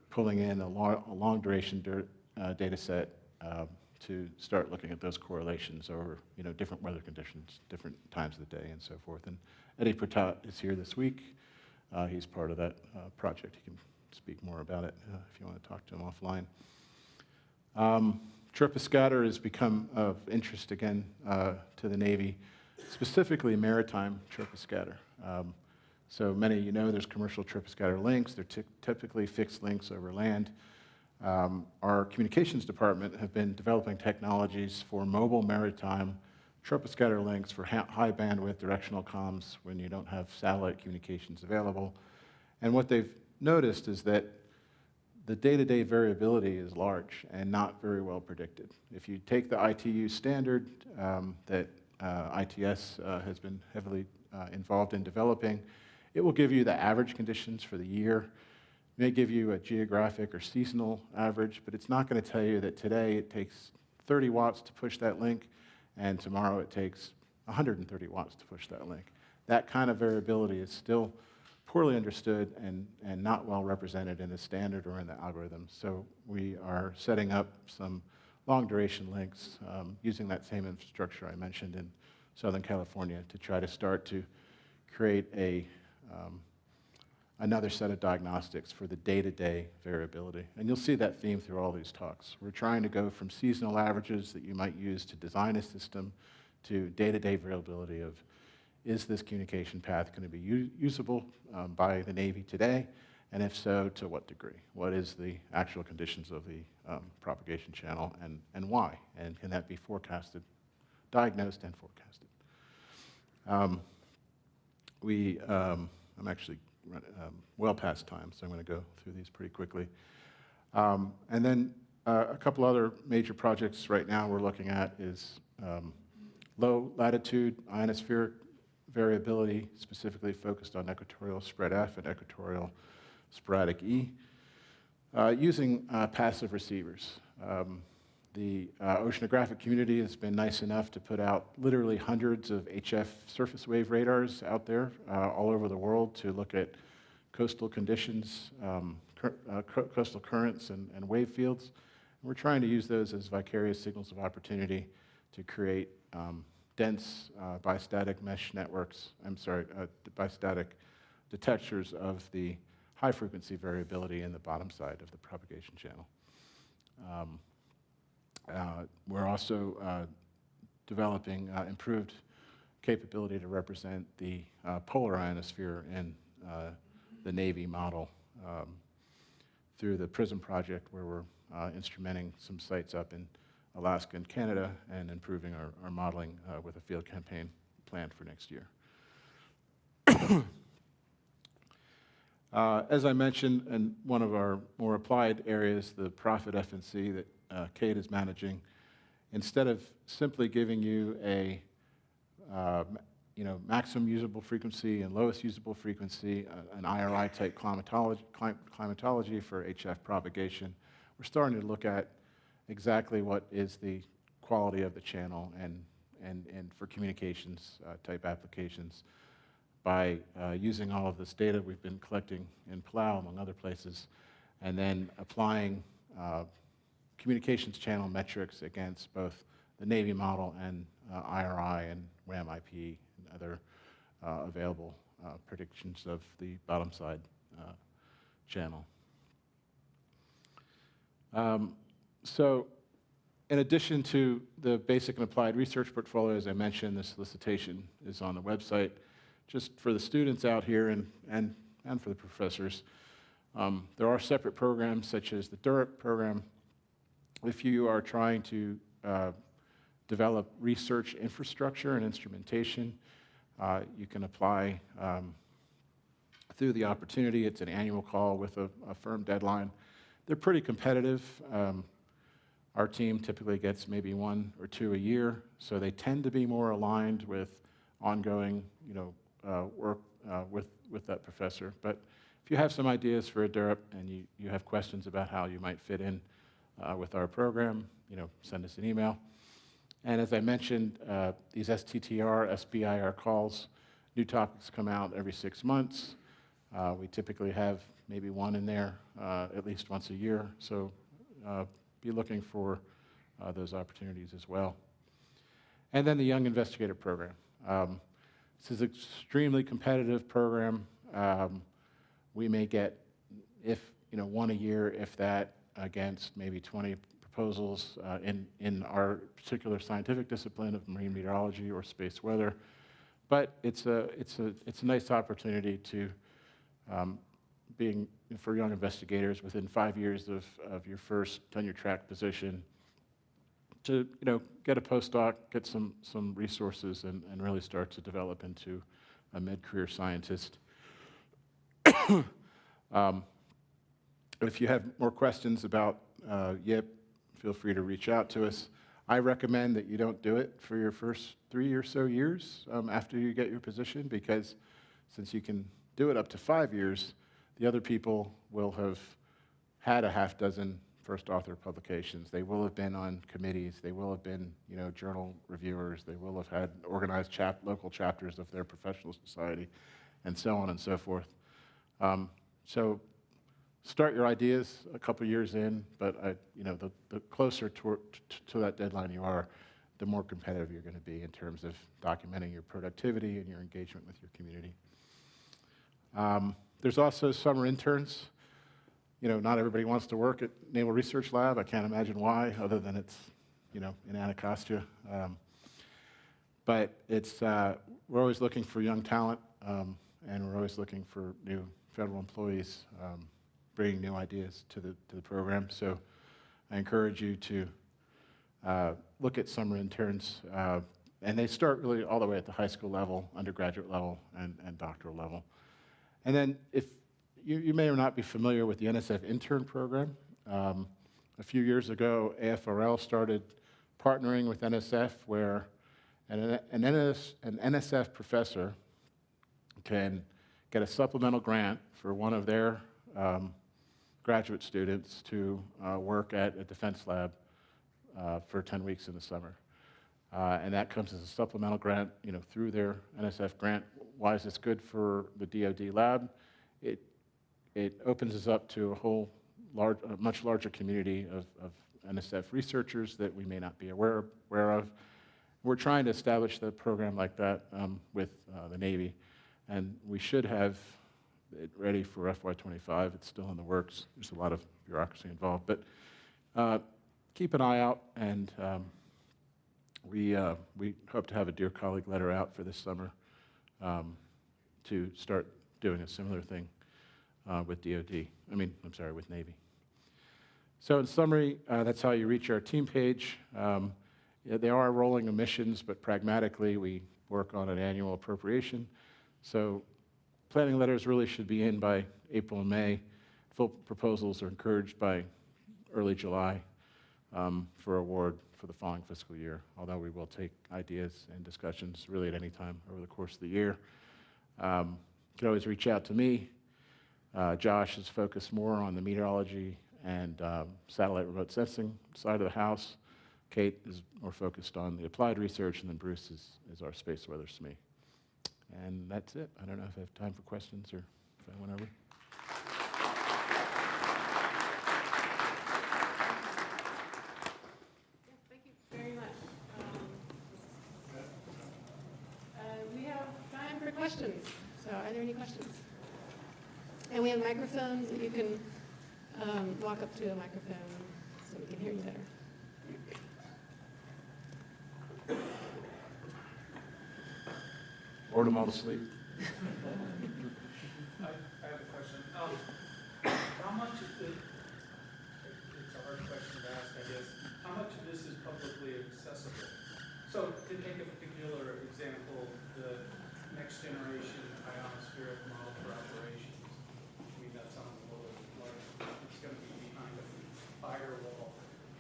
pulling in a long duration data set to start looking at those correlations over different weather conditions, different times of the day, and so forth. And Eddie Pratat is here this week. He's part of that project. He can speak more about it if you want to talk to him offline. Troposcatter has become of interest again to the Navy, specifically maritime troposcatter. So many of you know there's commercial troposcatter links. They're typically fixed links over land. Our communications department have been developing technologies for mobile maritime troposcatter links for high bandwidth directional comms when you don't have satellite communications available. And what they've noticed is that the day-to-day variability is large and not very well predicted. If you take the ITU standard that ITS has been heavily involved in developing, it will give you the average conditions for the year. It may give you a geographic or seasonal average, but it's not going to tell you that today it takes 30 watts to push that link, and tomorrow it takes 130 watts to push that link. That kind of variability is still poorly understood and not well represented in the standard or in the algorithm. So we are setting up some long duration links using that same infrastructure I mentioned in Southern California to try to start to create another set of diagnostics for the day-to-day variability. And you'll see that theme through all these talks. We're trying to go from seasonal averages that you might use to design a system to day-to-day variability of, is this communication path going to be usable by the Navy today? And if so, to what degree? What is the actual conditions of the propagation channel, and why? And can that be forecasted, diagnosed and forecasted? I'm actually well past time, so I'm going to go through these pretty quickly. And then a couple other major projects right now we're looking at is low latitude ionospheric variability, specifically focused on equatorial spread F and equatorial sporadic E, using passive receivers. The oceanographic community has been nice enough to put out literally hundreds of HF surface wave radars out there all over the world to look at coastal conditions, coastal currents and wave fields. And we're trying to use those as vicarious signals of opportunity to create dense bistatic mesh networks, bistatic detectors of the high frequency variability in the bottom side of the propagation channel. We're also developing improved capability to represent the polar ionosphere in the Navy model through the PRISM project, where we're instrumenting some sites up in Alaska and Canada and improving our modeling with a field campaign planned for next year. As I mentioned, in one of our more applied areas, the Profit FNC that Kate is managing, instead of simply giving you a maximum usable frequency and lowest usable frequency, an IRI type climatology for HF propagation, we're starting to look at exactly what is the quality of the channel and for communications type applications by using all of this data we've been collecting in Palau, among other places, and then applying communications channel metrics against both the Navy model and IRI and RAM-IP and other available predictions of the bottom side channel. So in addition to the basic and applied research portfolio, as I mentioned, the solicitation is on the website. Just for the students out here and for the professors, there are separate programs such as the DURIP program. If you are trying to develop research infrastructure and instrumentation, you can apply through the opportunity. It's an annual call with a firm deadline. They're pretty competitive. Our team typically gets maybe 1 or 2 a year, so they tend to be more aligned with ongoing, work with that professor. But if you have some ideas for a DURIP and you have questions about how you might fit in with our program, send us an email. And as I mentioned, these STTR, SBIR calls, new topics come out every 6 months. We typically have maybe one in there at least once a year, so be looking for those opportunities as well. And then the Young Investigator Program. This is an extremely competitive program. We may get, one a year, if that, against maybe 20 proposals in our particular scientific discipline of marine meteorology or space weather. But it's a nice opportunity to being for young investigators within 5 years of your first tenure track position to get a postdoc, get some resources, and really start to develop into a mid-career scientist. If you have more questions about YIP, feel free to reach out to us. I recommend that you don't do it for your first 3 or so years after you get your position, because since you can do it up to 5 years, the other people will have had a half dozen first author publications. They will have been on committees. They will have been, journal reviewers. They will have had organized local chapters of their professional society, and so on and so forth. So start your ideas a couple years in, but the closer to that deadline you are, the more competitive you're going to be in terms of documenting your productivity and your engagement with your community. There's also summer interns. Not everybody wants to work at Naval Research Lab. I can't imagine why, other than it's, in Anacostia. But we're always looking for young talent, and we're always looking for new federal employees bringing new ideas to the program. So I encourage you to look at summer interns, and they start really all the way at the high school level, undergraduate level, and doctoral level. And then if you may or not be familiar with the NSF intern program. A few years ago, AFRL started partnering with NSF, where an NSF professor can get a supplemental grant for one of their graduate students to work at a defense lab for 10 weeks in the summer. And that comes as a supplemental grant, through their NSF grant. Why is this good for the DoD lab? It opens us up to a much larger community of NSF researchers that we may not be aware of. We're trying to establish the program like that with the Navy, and we should have it ready for FY25. It's still in the works. There's a lot of bureaucracy involved, but keep an eye out, and we hope to have a Dear Colleague letter out for this summer to start doing a similar thing with with Navy. So in summary, that's how you reach our team page. They are rolling emissions, but pragmatically, we work on an annual appropriation. So planning letters really should be in by April and May. Full proposals are encouraged by early July for award for the following fiscal year, although we will take ideas and discussions really at any time over the course of the year. You can always reach out to me. Josh is focused more on the meteorology and satellite remote sensing side of the house. Kate is more focused on the applied research, and then Bruce is our space weather SME. And that's it. I don't know if I have time for questions or if I went over. Yes, thank you very much. We have time for questions. So are there any questions? And we have microphones that you can walk up to a microphone so we can hear you better. Bored them all to sleep. I have a question. How much of it's a hard question to ask, I guess. How much of this is publicly accessible? So to take a particular example, the next generation ionospheric model for operations. I mean, that sounds a little like it's going to be behind a firewall,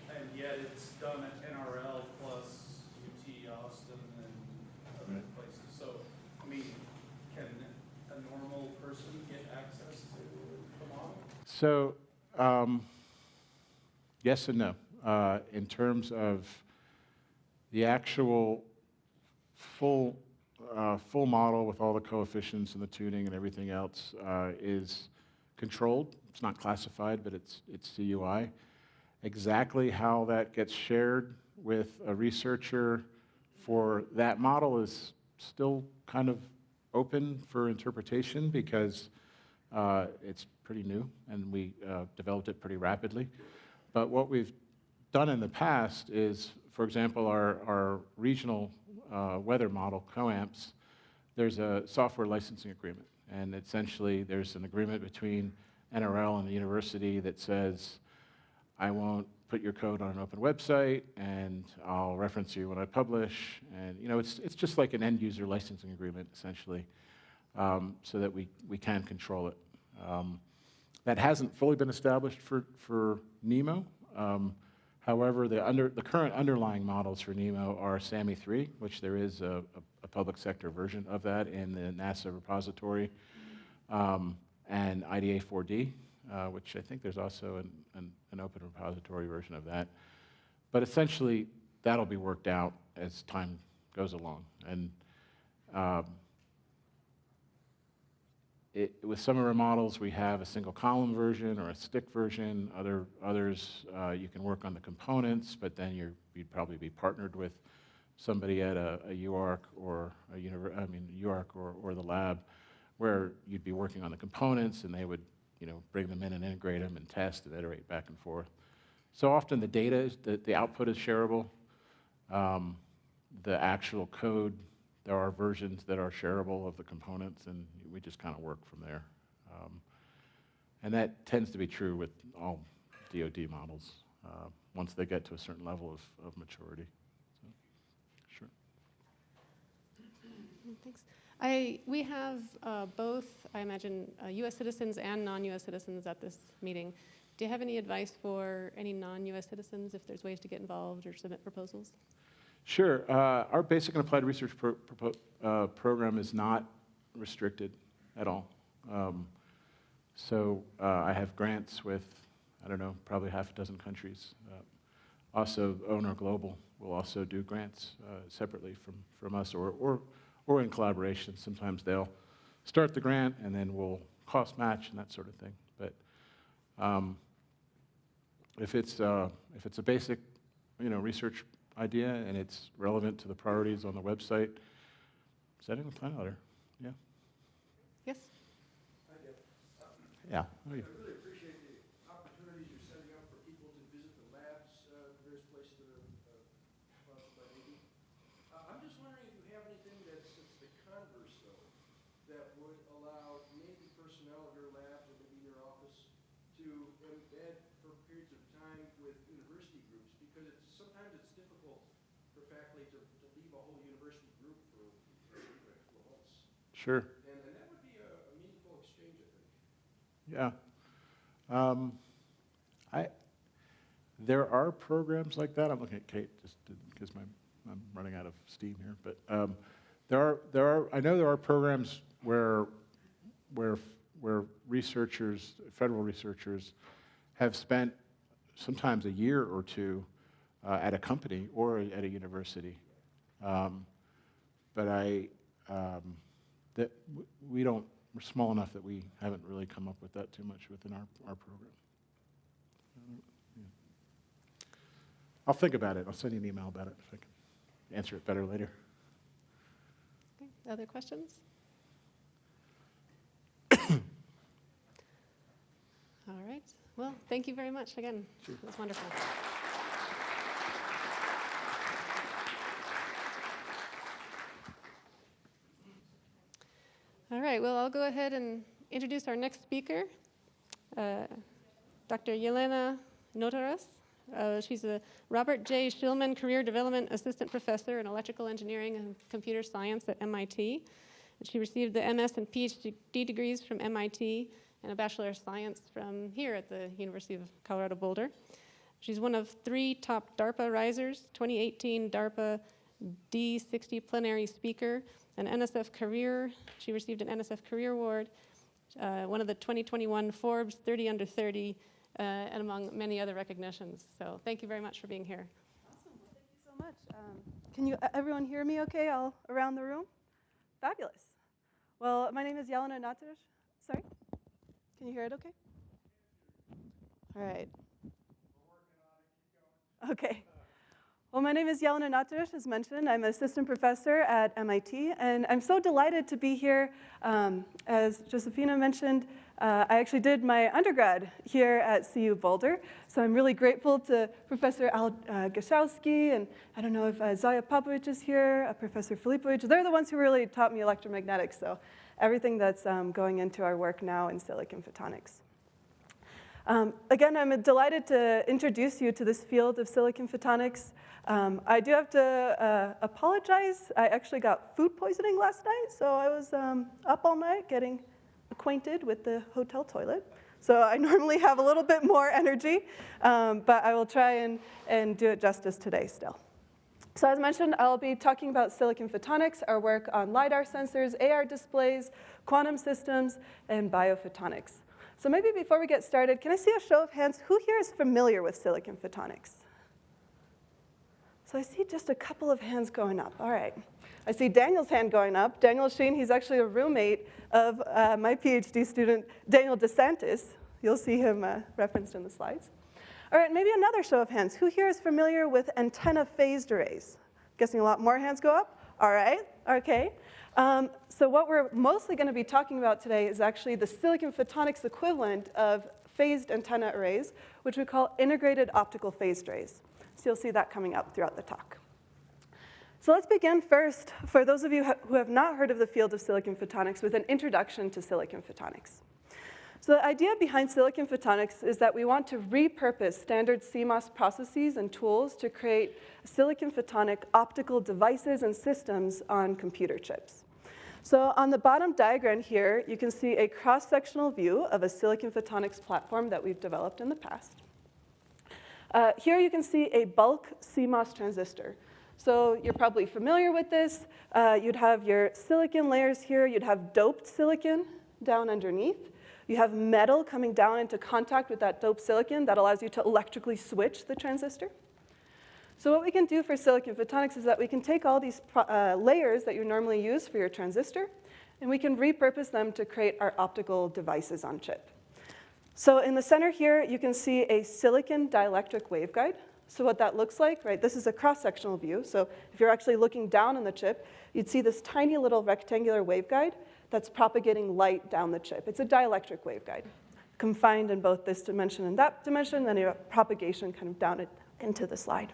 and yet it's done at NRL plus UT Austin and other places. So, I mean, can a normal person get access to the model? So, yes and no. In terms of the actual full model with all the coefficients and the tuning and everything else is controlled. It's not classified, but it's CUI. Exactly how that gets shared with a researcher for that model is still kind of open for interpretation because it's pretty new and we developed it pretty rapidly. But what we've done in the past is, for example, our regional weather model, COAMPS, there's a software licensing agreement. And essentially, there's an agreement between NRL and the university that says, I won't put your code on an open website, and I'll reference you when I publish. And it's just like an end-user licensing agreement, essentially, so that we can control it. That hasn't fully been established for NEMO. However, the current underlying models for NEMO are SAMI 3, which there is a public sector version of that in the NASA repository, and IDA 4D, which I think there's also an open repository version of that. But essentially, that'll be worked out as time goes along. And with some of our models, we have a single column version or a stick version. Others, you can work on the components, but then you'd probably be partnered with somebody at a UARC or UARC or the lab, where you'd be working on the components, and they would bring them in and integrate them and test and iterate back and forth. So often the data, the output is shareable. The actual code, there are versions that are shareable of the components, and we just kind of work from there. And that tends to be true with all DoD models once they get to a certain level of maturity. So, sure. Thanks. We have both, I imagine, U.S. citizens and non-U.S. citizens at this meeting. Do you have any advice for any non-U.S. citizens if there's ways to get involved or submit proposals? Sure. Our basic and applied research program is not restricted at all. So I have grants with, I don't know, probably half a dozen countries. Also, Owner Global will also do grants separately from us or in collaboration. Sometimes they'll start the grant and then we'll cost match and that sort of thing. But if it's a basic, research idea and it's relevant to the priorities on the website, sending a plan letter. Yeah. Yes? Yeah. I really appreciate the opportunities you're setting up for people to visit the labs, various places that are sponsored by Navy. I'm just wondering if you have anything that's the converse, though, that would allow Navy personnel at your labs or maybe your office to embed for periods of time with university groups, because sometimes it's difficult for faculty to leave a whole university group for a couple of months. Sure. And that would be a meaningful exchange, I think. Yeah. There are programs like that. I'm looking at Kate just because I'm running out of steam here. But I know there are programs where researchers, federal researchers, have spent sometimes a year or two at a company or at a university. But we're small enough that we haven't really come up with that too much within our program. Yeah. I'll think about it. I'll send you an email about it if I can answer it better later. Okay. Other questions? All right. Well, thank you very much again. Sure. It was wonderful. All right. Well, I'll go ahead and introduce our next speaker, Dr. Jelena Notaros. She's a Robert J. Shillman Career Development Assistant Professor in Electrical Engineering and Computer Science at MIT. And she received the MS and PhD degrees from MIT and a Bachelor of Science from here at the University of Colorado Boulder. She's one of 3 top DARPA risers, 2018 DARPA D60 Plenary Speaker, an NSF Career. She received an NSF Career Award, one of the 2021 Forbes 30 Under 30, and among many other recognitions. So thank you very much for being here. Awesome. Well, thank you so much. Can everyone hear me okay all around the room? Fabulous. Well, my name is Jelena Notaros. Sorry? Can you hear it okay? All right. Okay. Well, my name is Jelena Notaros, as mentioned. I'm an assistant professor at MIT, and I'm so delighted to be here. As Josefina mentioned, I actually did my undergrad here at CU Boulder, so I'm really grateful to Professor Al Gaszowski, and I don't know if Zaya Popovic is here, Professor Filipovic. They're the ones who really taught me electromagnetics, so everything that's going into our work now in silicon photonics. Again, I'm delighted to introduce you to this field of silicon photonics. I do have to apologize. I actually got food poisoning last night, so I was up all night getting acquainted with the hotel toilet. So I normally have a little bit more energy, but I will try and do it justice today still. So as mentioned, I'll be talking about silicon photonics, our work on LiDAR sensors, AR displays, quantum systems, and biophotonics. So maybe before we get started, can I see a show of hands? Who here is familiar with silicon photonics? So I see just a couple of hands going up. All right. I see Daniel's hand going up. Daniel Sheen, he's actually a roommate of my PhD student, Daniel DeSantis. You'll see him referenced in the slides. All right, maybe another show of hands. Who here is familiar with antenna phased arrays? Guessing a lot more hands go up. All right, okay. So what we're mostly going to be talking about today is actually the silicon photonics equivalent of phased antenna arrays, which we call integrated optical phased arrays. So you'll see that coming up throughout the talk. So let's begin first, for those of you who have not heard of the field of silicon photonics, with an introduction to silicon photonics. So the idea behind silicon photonics is that we want to repurpose standard CMOS processes and tools to create silicon photonic optical devices and systems on computer chips. So on the bottom diagram here, you can see a cross-sectional view of a silicon photonics platform that we've developed in the past. Here you can see a bulk CMOS transistor. So you're probably familiar with this. You'd have your silicon layers here. You'd have doped silicon down underneath. You have metal coming down into contact with that doped silicon that allows you to electrically switch the transistor. So what we can do for silicon photonics is that we can take all these layers that you normally use for your transistor, and we can repurpose them to create our optical devices on chip. So in the center here, you can see a silicon dielectric waveguide. So what that looks like, right, this is a cross-sectional view. So if you're actually looking down on the chip, you'd see this tiny little rectangular waveguide that's propagating light down the chip. It's a dielectric waveguide, confined in both this dimension and that dimension, then you have propagation kind of down into the slide.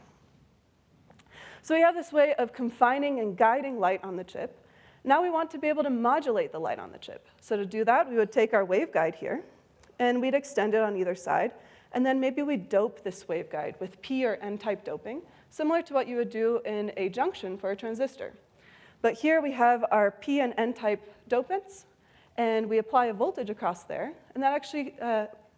So we have this way of confining and guiding light on the chip. Now we want to be able to modulate the light on the chip. So to do that, we would take our waveguide here, and we'd extend it on either side, and then maybe we'd dope this waveguide with P or N-type doping, similar to what you would do in a junction for a transistor. But here we have our P and N-type dopants, and we apply a voltage across there, and that actually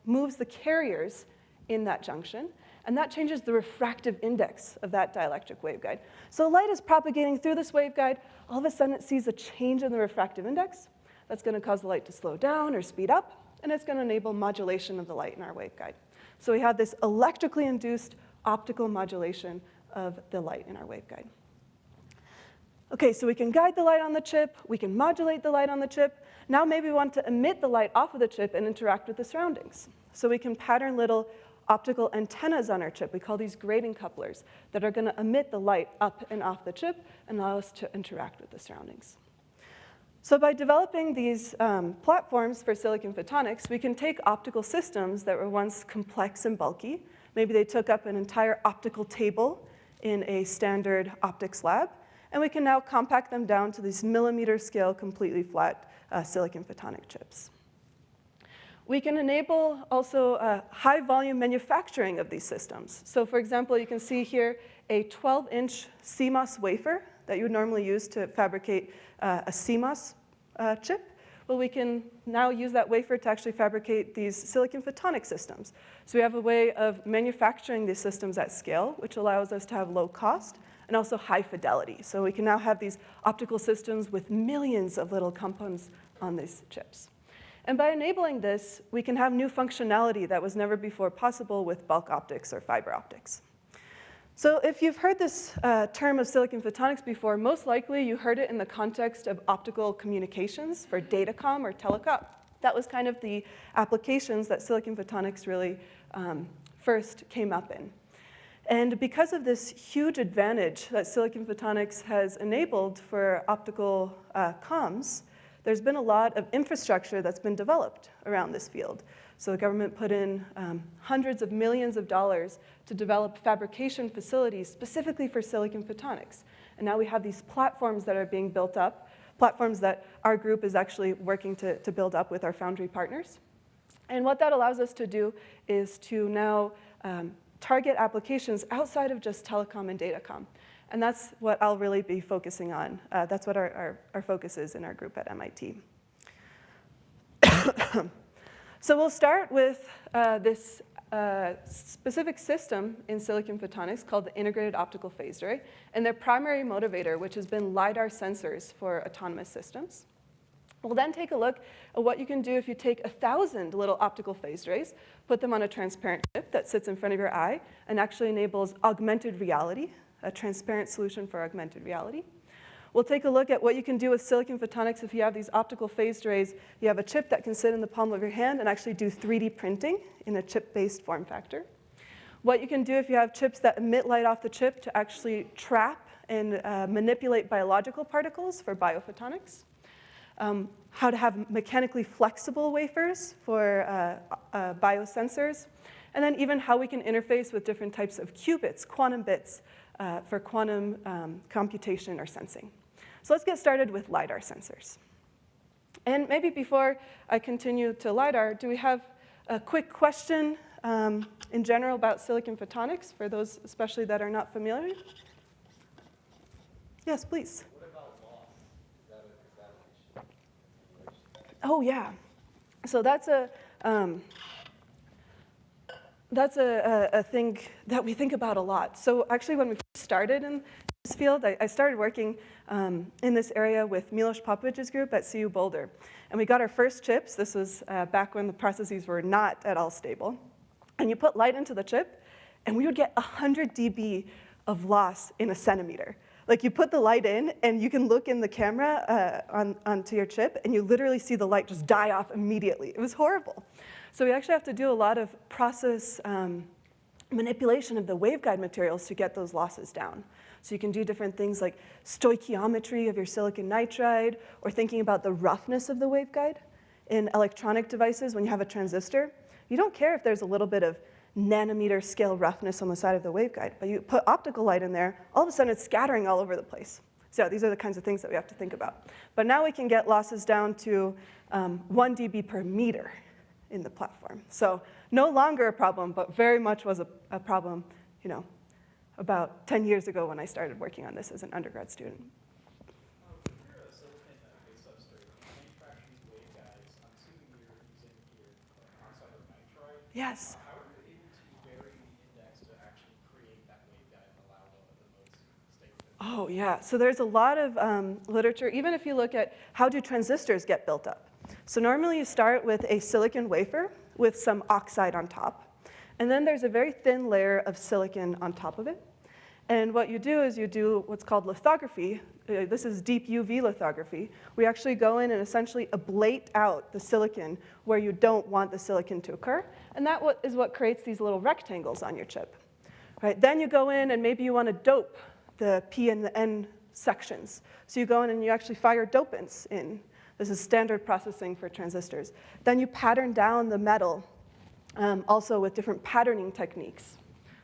moves the carriers in that junction, and that changes the refractive index of that dielectric waveguide. So light is propagating through this waveguide. All of a sudden, it sees a change in the refractive index. That's going to cause the light to slow down or speed up, and it's going to enable modulation of the light in our waveguide. So we have this electrically induced optical modulation of the light in our waveguide. Okay, so we can guide the light on the chip. We can modulate the light on the chip. Now maybe we want to emit the light off of the chip and interact with the surroundings. So we can pattern little optical antennas on our chip. We call these grating couplers that are going to emit the light up and off the chip and allow us to interact with the surroundings. So by developing these platforms for silicon photonics, we can take optical systems that were once complex and bulky. Maybe they took up an entire optical table in a standard optics lab, and we can now compact them down to these millimeter scale, completely flat silicon photonic chips. We can enable also high volume manufacturing of these systems. So for example, you can see here a 12-inch CMOS wafer that you would normally use to fabricate a CMOS chip. Well, we can now use that wafer to actually fabricate these silicon photonic systems. So we have a way of manufacturing these systems at scale, which allows us to have low cost and also high fidelity. So we can now have these optical systems with millions of little components on these chips. And by enabling this, we can have new functionality that was never before possible with bulk optics or fiber optics. So if you've heard this term of silicon photonics before, most likely you heard it in the context of optical communications for datacom or telecom. That was kind of the applications that silicon photonics really first came up in. And because of this huge advantage that silicon photonics has enabled for optical comms, there's been a lot of infrastructure that's been developed around this field. So the government put in hundreds of millions of dollars to develop fabrication facilities specifically for silicon photonics. And now we have these platforms that are being built up, platforms that our group is actually working to build up with our foundry partners. And what that allows us to do is to now target applications outside of just telecom and datacom. And that's what I'll really be focusing on. That's what our focus is in our group at MIT. So we'll start with this specific system in silicon photonics called the integrated optical phased array, and their primary motivator, which has been LiDAR sensors for autonomous systems. We'll then take a look at what you can do if you take 1,000 little optical phased arrays, put them on a transparent chip that sits in front of your eye, and actually enables augmented reality, a transparent solution for augmented reality. We'll take a look at what you can do with silicon photonics if you have these optical phased arrays. You have a chip that can sit in the palm of your hand and actually do 3D printing in a chip-based form factor. What you can do if you have chips that emit light off the chip to actually trap and manipulate biological particles for biophotonics. How to have mechanically flexible wafers for biosensors. And then even how we can interface with different types of qubits, quantum bits, for quantum computation or sensing. So let's get started with LiDAR sensors. And maybe before I continue to LiDAR, do we have a quick question in general about silicon photonics for those especially that are not familiar? Yes, please. What about loss? Is that an issue? Oh, yeah. So that's a thing that we think about a lot. So actually, when we first started in this field, I started working in this area with Milos Popovic's group at CU Boulder. And we got our first chips. This was back when the processes were not at all stable. And you put light into the chip, and we would get 100 dB of loss in a centimeter. Like you put the light in, and you can look in the camera onto your chip, and you literally see the light just die off immediately. It was horrible. So we actually have to do a lot of process manipulation of the waveguide materials to get those losses down. So you can do different things like stoichiometry of your silicon nitride, or thinking about the roughness of the waveguide. In electronic devices, when you have a transistor, you don't care if there's a little bit of nanometer scale roughness on the side of the waveguide, but you put optical light in there, all of a sudden it's scattering all over the place. So these are the kinds of things that we have to think about. But now we can get losses down to 1 dB per meter in the platform. So no longer a problem, but very much was a problem, about 10 years ago when I started working on this as an undergrad student. If you're a silicon-based substrate, manufacturing these waveguides, I'm assuming you're using your oxide of nitride. Yes. How are you able to vary the index to actually create that waveguide and allow the most stable? Oh, yeah. So there's a lot of literature, even if you look at how do transistors get built up. So normally you start with a silicon wafer with some oxide on top. And then there's a very thin layer of silicon on top of it. And what you do is you do what's called lithography. This is deep UV lithography. We actually go in and essentially ablate out the silicon where you don't want the silicon to occur. And that is what creates these little rectangles on your chip. Right? Then you go in and maybe you want to dope the P and the N sections. So you go in and you actually fire dopants in. This is standard processing for transistors. Then you pattern down the metal, also with different patterning techniques.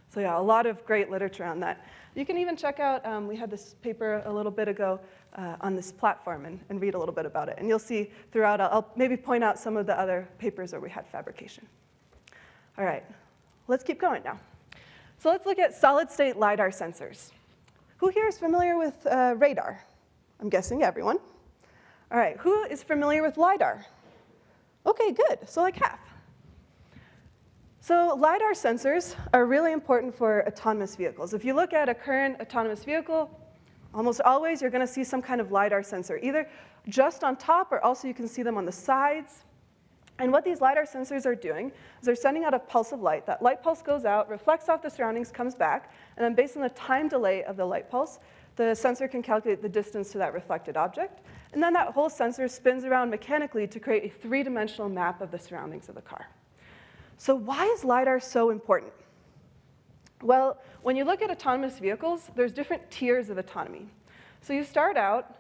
So yeah, a lot of great literature on that. You can even check out, we had this paper a little bit ago on this platform and read a little bit about it. And you'll see throughout, I'll maybe point out some of the other papers where we had fabrication. All right, let's keep going now. So let's look at solid-state LiDAR sensors. Who here is familiar with radar? I'm guessing everyone. All right, who is familiar with LiDAR? Okay, good, so like half. So LiDAR sensors are really important for autonomous vehicles. If you look at a current autonomous vehicle, almost always you're going to see some kind of LiDAR sensor, either just on top or also you can see them on the sides. And what these LiDAR sensors are doing is they're sending out a pulse of light. That light pulse goes out, reflects off the surroundings, comes back, and then based on the time delay of the light pulse, the sensor can calculate the distance to that reflected object. And then that whole sensor spins around mechanically to create a three-dimensional map of the surroundings of the car. So why is LiDAR so important? Well, when you look at autonomous vehicles, there's different tiers of autonomy. So you start out,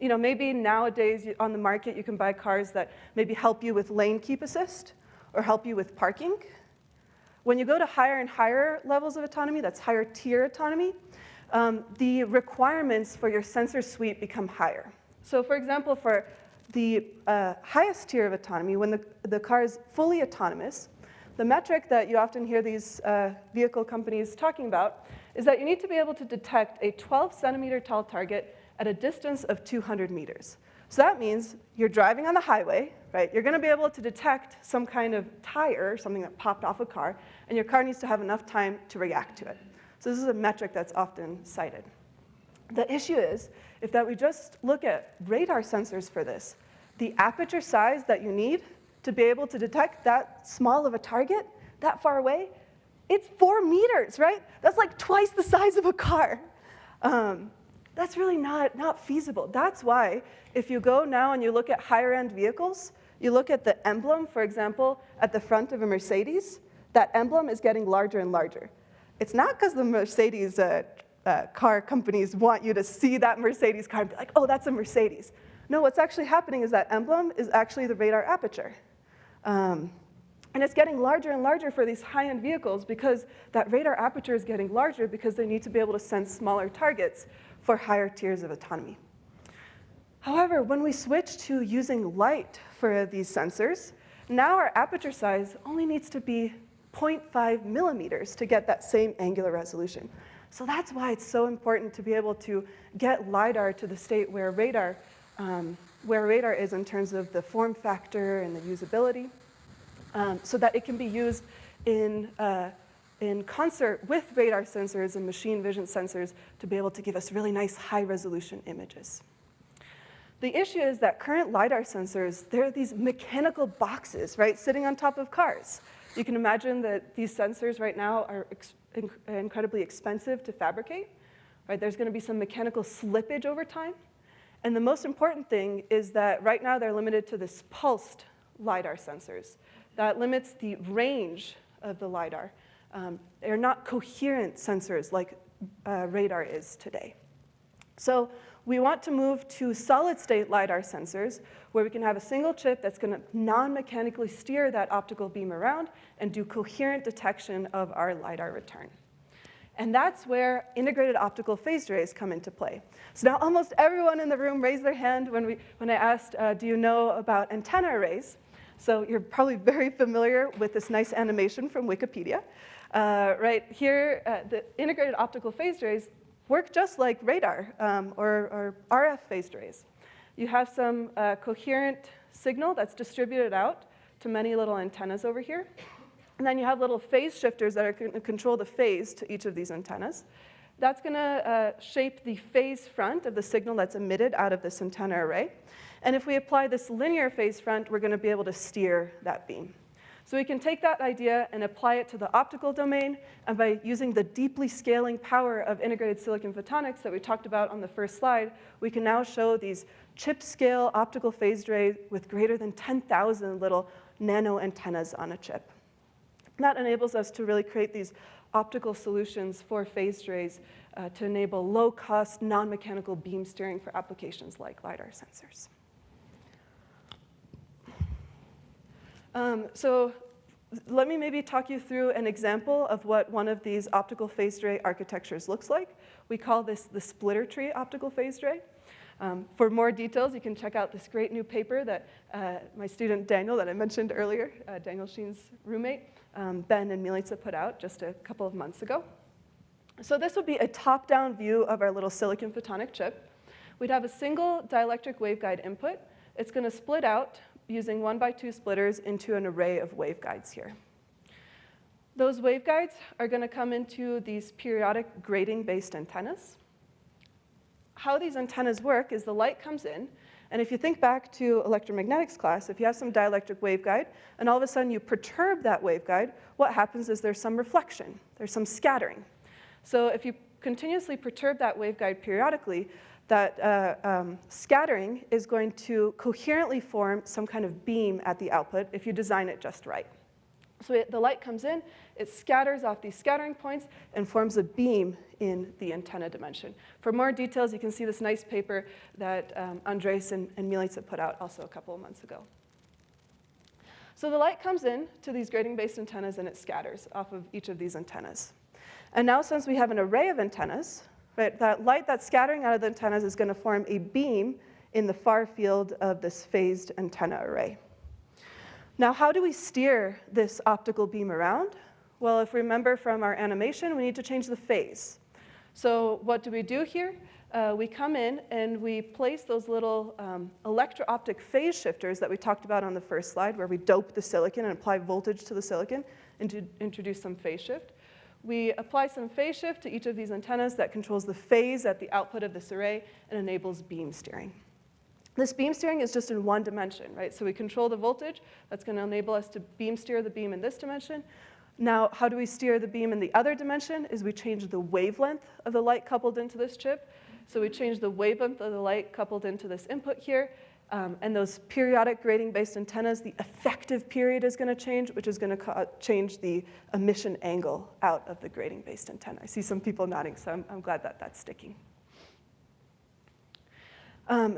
maybe nowadays on the market you can buy cars that maybe help you with lane keep assist or help you with parking. When you go to higher and higher levels of autonomy, that's higher tier autonomy, the requirements for your sensor suite become higher. So for example, for the highest tier of autonomy, when the car is fully autonomous, the metric that you often hear these vehicle companies talking about is that you need to be able to detect a 12-centimeter tall target at a distance of 200 meters. So that means you're driving on the highway, right? You're going to be able to detect some kind of tire, something that popped off a car, and your car needs to have enough time to react to it. So this is a metric that's often cited. The issue is, if that we just look at radar sensors for this, the aperture size that you need to be able to detect that small of a target, that far away, it's 4 meters, right? That's like twice the size of a car. That's really not feasible. That's why if you go now and you look at higher end vehicles, you look at the emblem, for example, at the front of a Mercedes, that emblem is getting larger and larger. It's not because the Mercedes car companies want you to see that Mercedes car and be like, oh, that's a Mercedes. No, what's actually happening is that emblem is actually the radar aperture. And it's getting larger and larger for these high-end vehicles because that radar aperture is getting larger because they need to be able to sense smaller targets for higher tiers of autonomy. However, when we switch to using light for these sensors, now our aperture size only needs to be 0.5 millimeters to get that same angular resolution. So that's why it's so important to be able to get LiDAR to the state where radar is in terms of the form factor and the usability, so that it can be used in concert with radar sensors and machine vision sensors to be able to give us really nice high-resolution images. The issue is that current LiDAR sensors, they're these mechanical boxes, right, sitting on top of cars. You can imagine that these sensors right now are incredibly expensive to fabricate, right? There's going to be some mechanical slippage over time. And the most important thing is that right now they're limited to this pulsed LiDAR sensors. That limits the range of the LiDAR. They're not coherent sensors like radar is today. So we want to move to solid-state LiDAR sensors where we can have a single chip that's going to non-mechanically steer that optical beam around and do coherent detection of our LiDAR return. And that's where integrated optical phased arrays come into play. So now almost everyone in the room raised their hand when I asked, do you know about antenna arrays? So you're probably very familiar with this nice animation from Wikipedia. Right here, the integrated optical phased arrays work just like radar or RF phased arrays. You have some coherent signal that's distributed out to many little antennas over here. And then you have little phase shifters that are going to control the phase to each of these antennas. That's going to shape the phase front of the signal that's emitted out of this antenna array. And if we apply this linear phase front, we're going to be able to steer that beam. So we can take that idea and apply it to the optical domain, and by using the deeply scaling power of integrated silicon photonics that we talked about on the first slide, we can now show these chip-scale optical phased arrays with greater than 10,000 little nano antennas on a chip. And that enables us to really create these optical solutions for phased arrays to enable low-cost, non-mechanical beam steering for applications like LiDAR sensors. So let me maybe talk you through an example of what one of these optical phased array architectures looks like. We call this the splitter tree optical phased array. For more details, you can check out this great new paper that my student Daniel, that I mentioned earlier, Daniel Sheen's roommate, Ben and Milica put out just a couple of months ago. So this would be a top-down view of our little silicon photonic chip. We'd have a single dielectric waveguide input. It's going to split out using 1x2 splitters into an array of waveguides here. Those waveguides are going to come into these periodic grating-based antennas. How these antennas work is the light comes in, and if you think back to electromagnetics class, if you have some dielectric waveguide, and all of a sudden you perturb that waveguide, what happens is there's some reflection, there's some scattering. So if you continuously perturb that waveguide periodically, that scattering is going to coherently form some kind of beam at the output if you design it just right. So the light comes in, it scatters off these scattering points and forms a beam in the antenna dimension. For more details, you can see this nice paper that Andres and Milica put out also a couple of months ago. So the light comes in to these grating-based antennas and it scatters off of each of these antennas. And now since we have an array of antennas, right, that light that's scattering out of the antennas is going to form a beam in the far field of this phased antenna array. Now, how do we steer this optical beam around? Well, if we remember from our animation, we need to change the phase. So what do we do here? We come in and we place those little electro-optic phase shifters that we talked about on the first slide, where we dope the silicon and apply voltage to the silicon and to introduce some phase shift. We apply some phase shift to each of these antennas that controls the phase at the output of this array and enables beam steering. This beam steering is just in one dimension, right? So we control the voltage. That's going to enable us to beam steer the beam in this dimension. Now, how do we steer the beam in the other dimension? Is we change the wavelength of the light coupled into this chip. So we change the wavelength of the light coupled into this input here. And those periodic grating-based antennas, the effective period is going to change, which is going to change the emission angle out of the grating-based antenna. I see some people nodding, so I'm glad that that's sticking.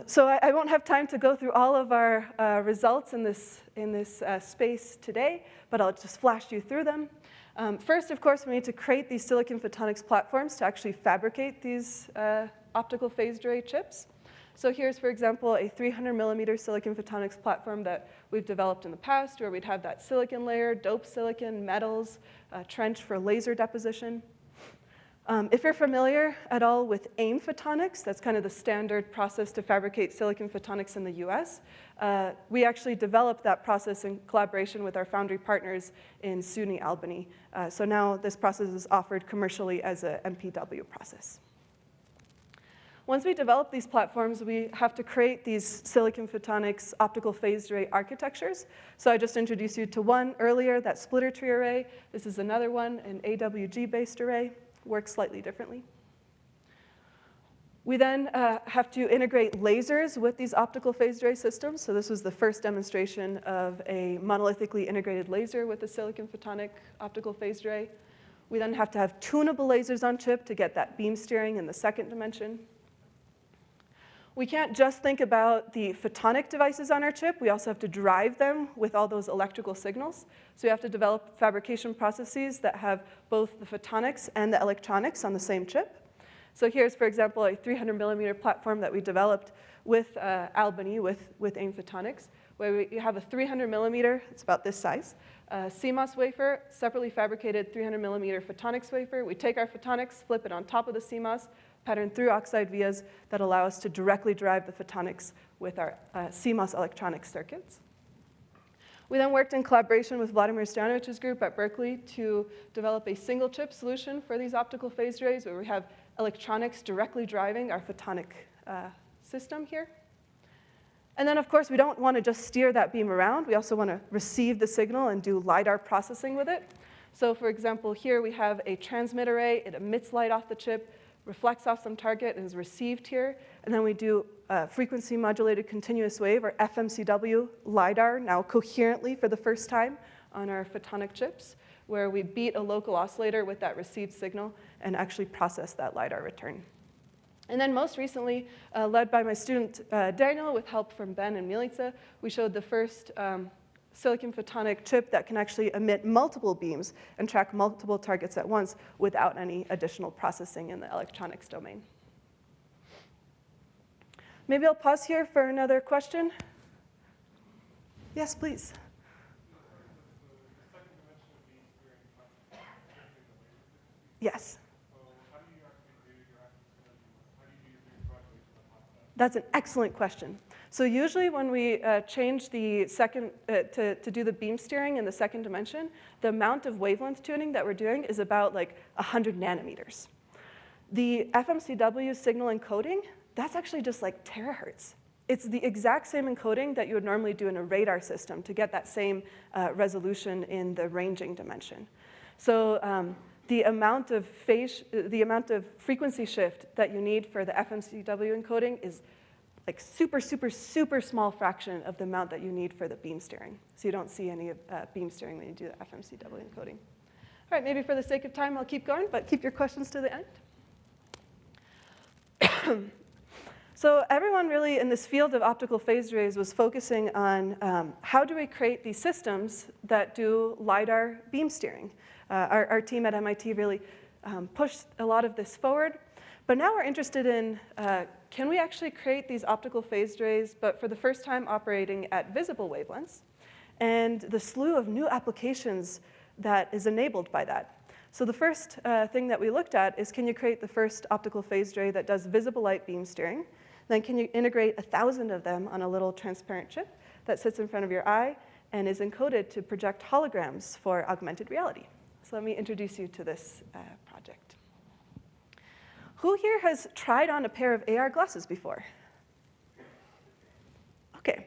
So I won't have time to go through all of our results in this space today, but I'll just flash you through them. First, of course, we need to create these silicon photonics platforms to actually fabricate these optical phased array chips. So here's, for example, a 300 millimeter silicon photonics platform that we've developed in the past, where we'd have that silicon layer, doped silicon, metals, trench for laser deposition. If you're familiar at all with AIM photonics, that's kind of the standard process to fabricate silicon photonics in the US. We actually developed that process in collaboration with our foundry partners in SUNY Albany. So now this process is offered commercially as a MPW process. Once we develop these platforms, we have to create these silicon photonics optical phased array architectures. So I just introduced you to one earlier, that splitter tree array. This is another one, an AWG-based array. Works slightly differently. We then have to integrate lasers with these optical phased array systems. So this was the first demonstration of a monolithically integrated laser with a silicon photonic optical phased array. We then have to have tunable lasers on chip to get that beam steering in the second dimension. We can't just think about the photonic devices on our chip. We also have to drive them with all those electrical signals. So we have to develop fabrication processes that have both the photonics and the electronics on the same chip. So here's, for example, a 300 millimeter platform that we developed with Albany, with AIM Photonics, where we have a 300 millimeter, it's about this size, CMOS wafer, separately fabricated 300 millimeter photonics wafer. We take our photonics, flip it on top of the CMOS, pattern through oxide vias that allow us to directly drive the photonics with our CMOS electronic circuits. We then worked in collaboration with Vladimir Stojanovich's group at Berkeley to develop a single chip solution for these optical phased arrays, where we have electronics directly driving our photonic system here. And then, of course, we don't want to just steer that beam around. We also want to receive the signal and do LiDAR processing with it. So for example, here we have a transmit array. It emits light off the chip, reflects off some target, and is received here. And then we do frequency modulated continuous wave, or FMCW, LiDAR, now coherently for the first time on our photonic chips, where we beat a local oscillator with that received signal and actually process that LiDAR return. And then most recently, led by my student Daniel with help from Ben and Milica, we showed the first silicon photonic chip that can actually emit multiple beams and track multiple targets at once without any additional processing in the electronics domain. Maybe I'll pause here for another question. Yes, please. Yes. That's an excellent question. So usually when we change the second, to do the beam steering in the second dimension, the amount of wavelength tuning that we're doing is about like 100 nanometers. The FMCW signal encoding, that's actually just like terahertz. It's the exact same encoding that you would normally do in a radar system to get that same resolution in the ranging dimension. So the amount of frequency shift that you need for the FMCW encoding is like super, super, super small fraction of the amount that you need for the beam steering. So you don't see any beam steering when you do the FMCW encoding. All right, maybe for the sake of time, I'll keep going, but keep your questions to the end. So everyone really in this field of optical phased arrays was focusing on how do we create these systems that do LiDAR beam steering. Our team at MIT really pushed a lot of this forward. But now we're interested in, can we actually create these optical phased arrays, but for the first time operating at visible wavelengths, and the slew of new applications that is enabled by that. So the first thing that we looked at is, can you create the first optical phased array that does visible light beam steering? Then can you integrate 1,000 of them on a little transparent chip that sits in front of your eye and is encoded to project holograms for augmented reality? So let me introduce you to this project. Who here has tried on a pair of AR glasses before? Okay.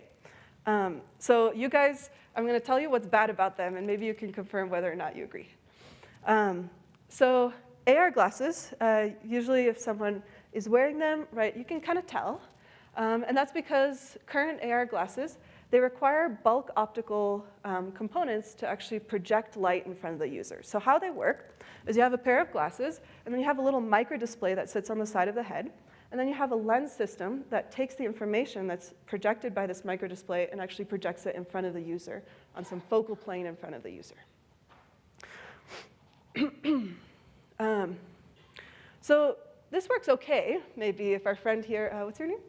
So you guys, I'm going to tell you what's bad about them, and maybe you can confirm whether or not you agree. So AR glasses, usually if someone is wearing them, right, you can kind of tell. And that's because current AR glasses, they require bulk optical components to actually project light in front of the user. So how they work is you have a pair of glasses, and then you have a little micro display that sits on the side of the head, and then you have a lens system that takes the information that's projected by this micro display and actually projects it in front of the user on some focal plane in front of the user. So this works okay, maybe if our friend here, what's your name?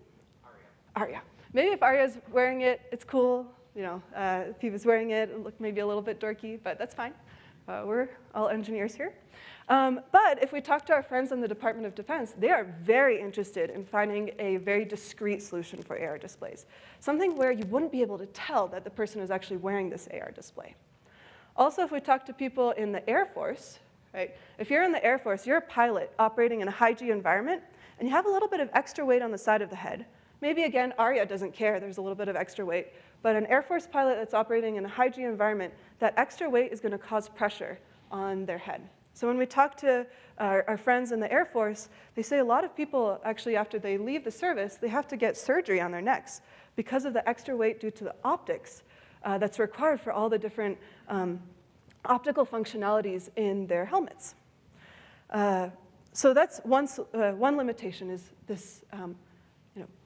Arjun. Aria. Maybe if Aria's wearing it, it's cool. You know, if he was wearing it, it looked maybe a little bit dorky, but that's fine. We're all engineers here. But if we talk to our friends in the Department of Defense, they are very interested in finding a very discrete solution for AR displays, something where you wouldn't be able to tell that the person is actually wearing this AR display. Also, if we talk to people in the Air Force, right? If you're in the Air Force, you're a pilot operating in a high-G environment, and you have a little bit of extra weight on the side of the head. Maybe, again, Aria doesn't care. There's a little bit of extra weight. But an Air Force pilot that's operating in a high-G environment, that extra weight is going to cause pressure on their head. So when we talk to our friends in the Air Force, they say a lot of people, actually, after they leave the service, they have to get surgery on their necks because of the extra weight due to the optics that's required for all the different optical functionalities in their helmets. So that's one limitation is this,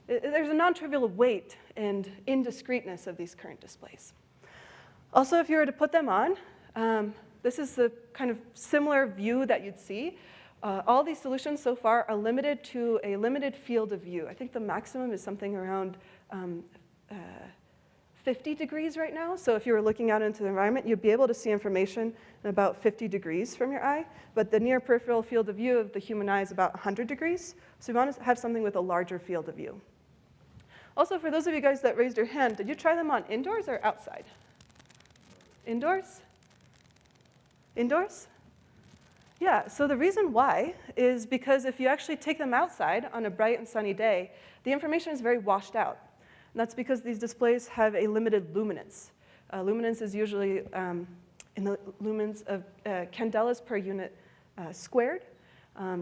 there's a non-trivial weight and indiscreteness of these current displays. Also, if you were to put them on, this is the kind of similar view that you'd see. All these solutions so far are limited to a limited field of view. I think the maximum is something around 50 degrees right now. So if you were looking out into the environment, you'd be able to see information in about 50 degrees from your eye. But the near peripheral field of view of the human eye is about 100 degrees. So we want to have something with a larger field of view. Also, for those of you guys that raised your hand, did you try them on indoors or outside? Indoors? Indoors? Yeah, so the reason why is because if you actually take them outside on a bright and sunny day, the information is very washed out. And that's because these displays have a limited luminance. Luminance is usually in the lumens of candelas per unit squared.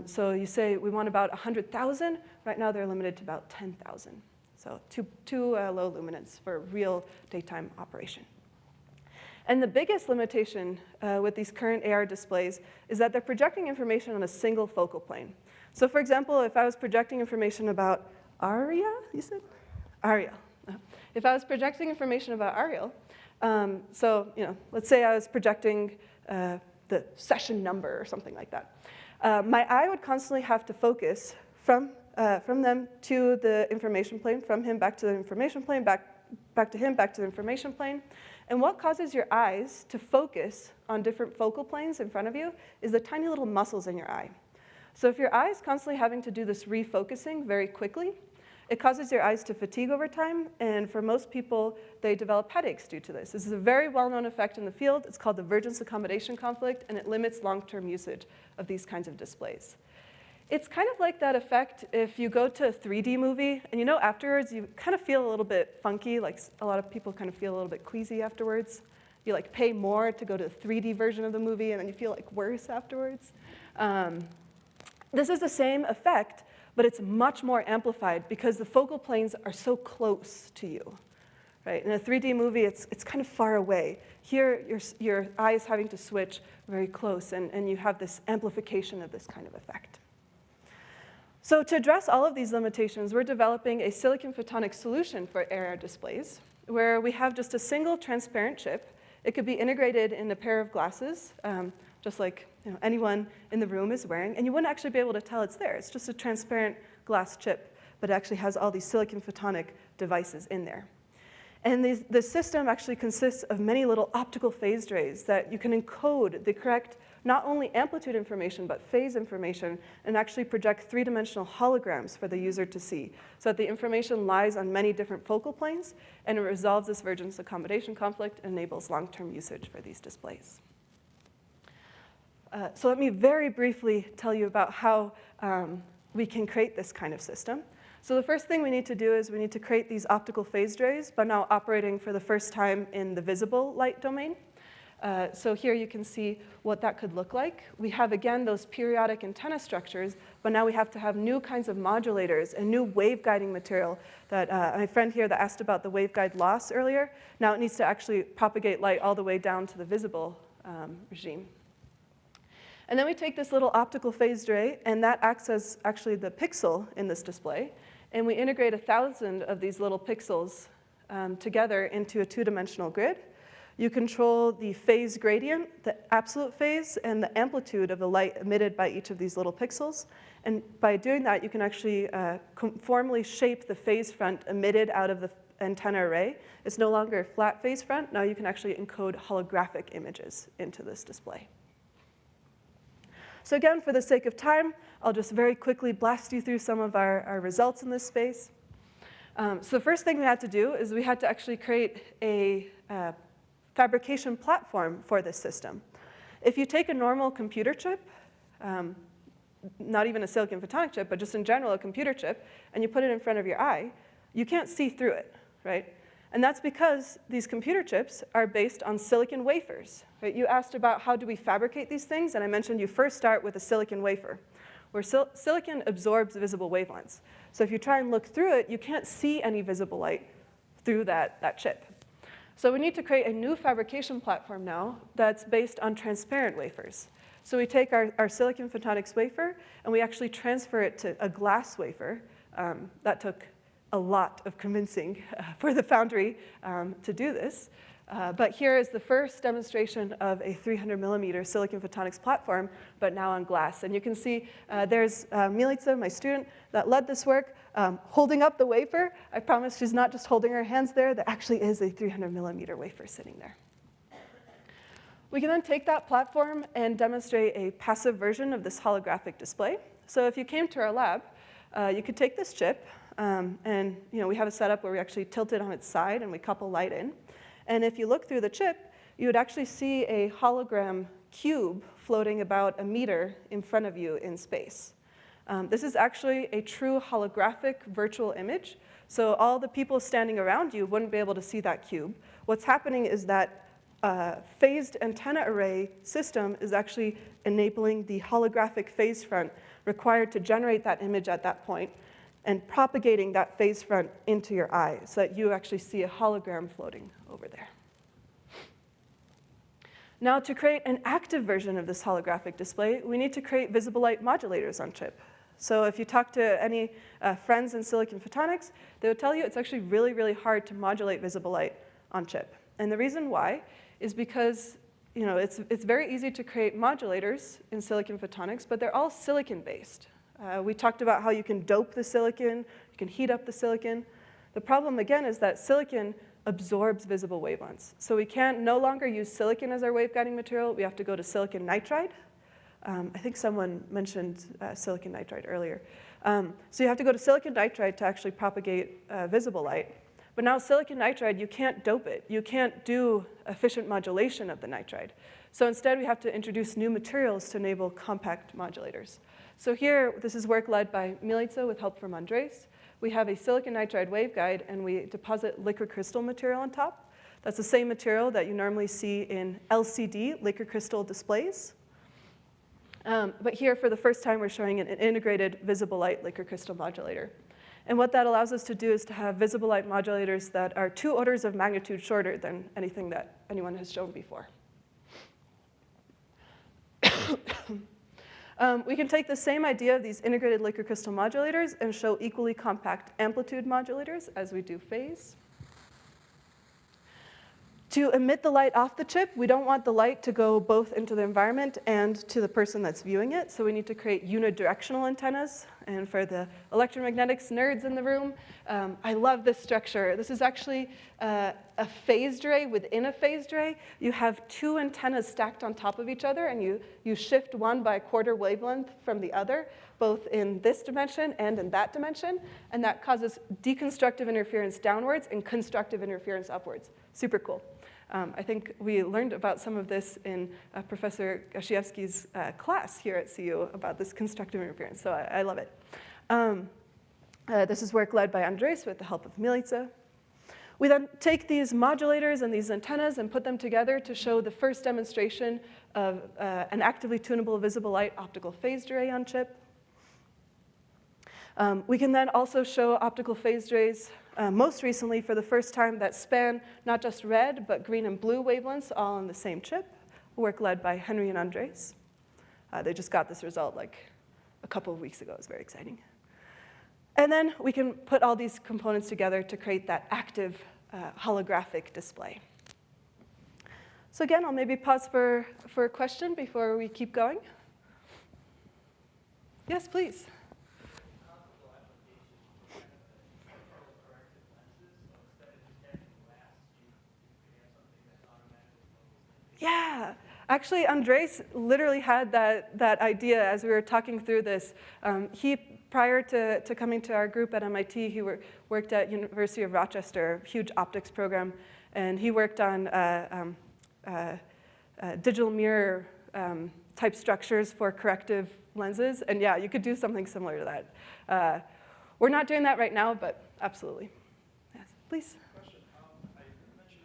So you say we want about 100,000. Right now they're limited to about 10,000. So too low luminance for real daytime operation. And the biggest limitation with these current AR displays is that they're projecting information on a single focal plane. So for example, if I was projecting information about Aria, you said? Ariel. If I was projecting information about Ariel, so let's say I was projecting the session number or something like that. My eye would constantly have to focus from them to the information plane, from him back to the information plane, back to him, back to the information plane. And what causes your eyes to focus on different focal planes in front of you is the tiny little muscles in your eye. So if your eye is constantly having to do this refocusing very quickly, it causes your eyes to fatigue over time, and for most people, they develop headaches due to this. This is a very well-known effect in the field. It's called the divergence-accommodation conflict, and it limits long-term usage of these kinds of displays. It's kind of like that effect if you go to a 3D movie, and afterwards you kind of feel a little bit funky, like a lot of people kind of feel a little bit queasy afterwards. You pay more to go to the 3D version of the movie, and then you feel worse afterwards. This is the same effect, but it's much more amplified because the focal planes are so close to you. Right? In a 3D movie, it's kind of far away. Here, your eye is having to switch very close, and you have this amplification of this kind of effect. So to address all of these limitations, we're developing a silicon photonics solution for AR displays, where we have just a single transparent chip. It could be integrated in a pair of glasses, just like anyone in the room is wearing, and you wouldn't actually be able to tell it's there. It's just a transparent glass chip, but it actually has all these silicon photonic devices in there. And the system actually consists of many little optical phased rays that you can encode the correct, not only amplitude information, but phase information, and actually project three-dimensional holograms for the user to see, so that the information lies on many different focal planes, and it resolves this divergence accommodation conflict and enables long-term usage for these displays. So let me very briefly tell you about how we can create this kind of system. So the first thing we need to do is we need to create these optical phased rays, but now operating for the first time in the visible light domain. So here you can see what that could look like. We have, again, those periodic antenna structures, but now we have to have new kinds of modulators and new waveguiding material that my friend here that asked about the waveguide loss earlier, now it needs to actually propagate light all the way down to the visible regime. And then we take this little optical phased ray, and that acts as actually the pixel in this display. And we integrate 1,000 of these little pixels together into a two-dimensional grid. You control the phase gradient, the absolute phase, and the amplitude of the light emitted by each of these little pixels. And by doing that, you can actually conformally shape the phase front emitted out of the antenna array. It's no longer a flat phase front. Now you can actually encode holographic images into this display. So again, for the sake of time, I'll just very quickly blast you through some of our results in this space. So the first thing we had to do is we had to actually create a fabrication platform for this system. If you take a normal computer chip, not even a silicon photonic chip, but just in general a computer chip, and you put it in front of your eye, you can't see through it, right? And that's because these computer chips are based on silicon wafers. Right? You asked about how do we fabricate these things, and I mentioned you first start with a silicon wafer, where silicon absorbs visible wavelengths. So if you try and look through it, you can't see any visible light through that chip. So we need to create a new fabrication platform now that's based on transparent wafers. So we take our silicon photonics wafer, and we actually transfer it to a glass wafer. That took a lot of convincing for the foundry to do this. But here is the first demonstration of a 300 millimeter silicon photonics platform, but now on glass. And you can see there's Milica, my student, that led this work, holding up the wafer. I promise she's not just holding her hands there. There actually is a 300 millimeter wafer sitting there. We can then take that platform and demonstrate a passive version of this holographic display. So if you came to our lab, you could take this chip, and we have a setup where we actually tilt it on its side and we couple light in. And if you look through the chip, you would actually see a hologram cube floating about 1 meter in front of you in space. This is actually a true holographic virtual image. So all the people standing around you wouldn't be able to see that cube. What's happening is that phased antenna array system is actually enabling the holographic phase front required to generate that image at that point and propagating that phase front into your eye so that you actually see a hologram floating over there. Now, to create an active version of this holographic display, we need to create visible light modulators on chip. So if you talk to any friends in silicon photonics, they would tell you it's actually really, really hard to modulate visible light on chip. And the reason why is because it's very easy to create modulators in silicon photonics, but they're all silicon-based. We talked about how you can dope the silicon, you can heat up the silicon. The problem, again, is that silicon absorbs visible wavelengths. So we can no longer use silicon as our waveguiding material. We have to go to silicon nitride. I think someone mentioned silicon nitride earlier. So you have to go to silicon nitride to actually propagate visible light. But now silicon nitride, you can't dope it. You can't do efficient modulation of the nitride. So instead, we have to introduce new materials to enable compact modulators. So here, this is work led by Milica with help from Andres. We have a silicon nitride waveguide, and we deposit liquid crystal material on top. That's the same material that you normally see in LCD, liquid crystal displays. But here, for the first time, we're showing an integrated visible light liquid crystal modulator. And what that allows us to do is to have visible light modulators that are 2 orders of magnitude shorter than anything that anyone has shown before. We can take the same idea of these integrated liquid crystal modulators and show equally compact amplitude modulators as we do phase. To emit the light off the chip, we don't want the light to go both into the environment and to the person that's viewing it, so we need to create unidirectional antennas. And for the electromagnetics nerds in the room, I love this structure. This is actually a phased array within a phased array. You have 2 antennas stacked on top of each other, and you shift one by a quarter wavelength from the other, both in this dimension and in that dimension, and that causes deconstructive interference downwards and constructive interference upwards. Super cool. I think we learned about some of this in Professor Gasiewski's class here at CU about this constructive interference, so I love it. This is work led by Andres with the help of Milica. We then take these modulators and these antennas and put them together to show the first demonstration of an actively tunable visible light optical phased array on chip. We can then also show optical phased arrays, most recently for the first time, that span not just red, but green and blue wavelengths all on the same chip, work led by Henry and Andres. They just got this result like a couple of weeks ago. It was very exciting. And then we can put all these components together to create that active holographic display. So again, I'll maybe pause for a question before we keep going. Yes, please. Yeah, actually, Andres literally had that idea as we were talking through this. Prior to coming to our group at MIT, he worked at University of Rochester, huge optics program, and he worked on digital mirror type structures for corrective lenses. And yeah, you could do something similar to that. We're not doing that right now, but absolutely. Yes, please. Question. I mentioned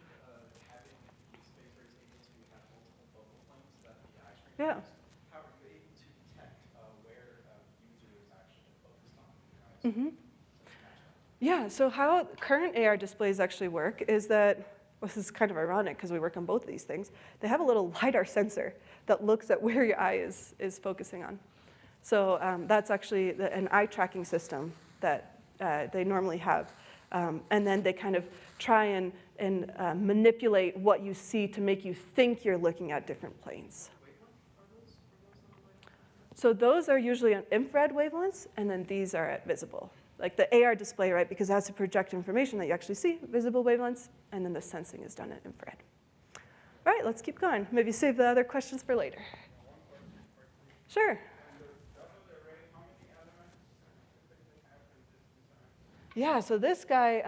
having these spacers able to have multiple focal points that the eye screen Yeah. has. How are you able to detect where a user is actually focused on your eyes? Yeah, so how current AR displays actually work is that, well, this is kind of ironic because we work on both of these things. They have a little LiDAR sensor that looks at where your eye is focusing on. So that's actually an eye tracking system that they normally have. And then they kind of try and manipulate what you see to make you think you're looking at different planes. So those are usually at infrared wavelengths, and then these are at visible. Like the AR display, right, because it has to project information that you actually see, visible wavelengths, and then the sensing is done at infrared. All right, let's keep going. Maybe save the other questions for later. Sure. Yeah, so this guy,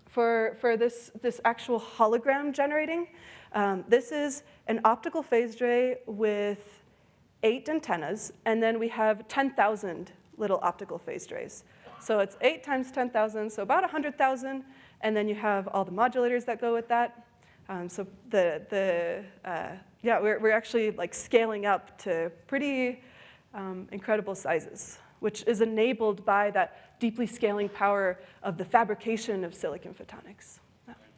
for this actual hologram generating, this is an optical phased array with 8 antennas, and then we have 10,000 little optical phased arrays. So it's 8 times 10,000, so about 100,000, and then you have all the modulators that go with that. So yeah, we're actually like scaling up to pretty incredible sizes, which is enabled by that deeply scaling power of the fabrication of silicon photonics.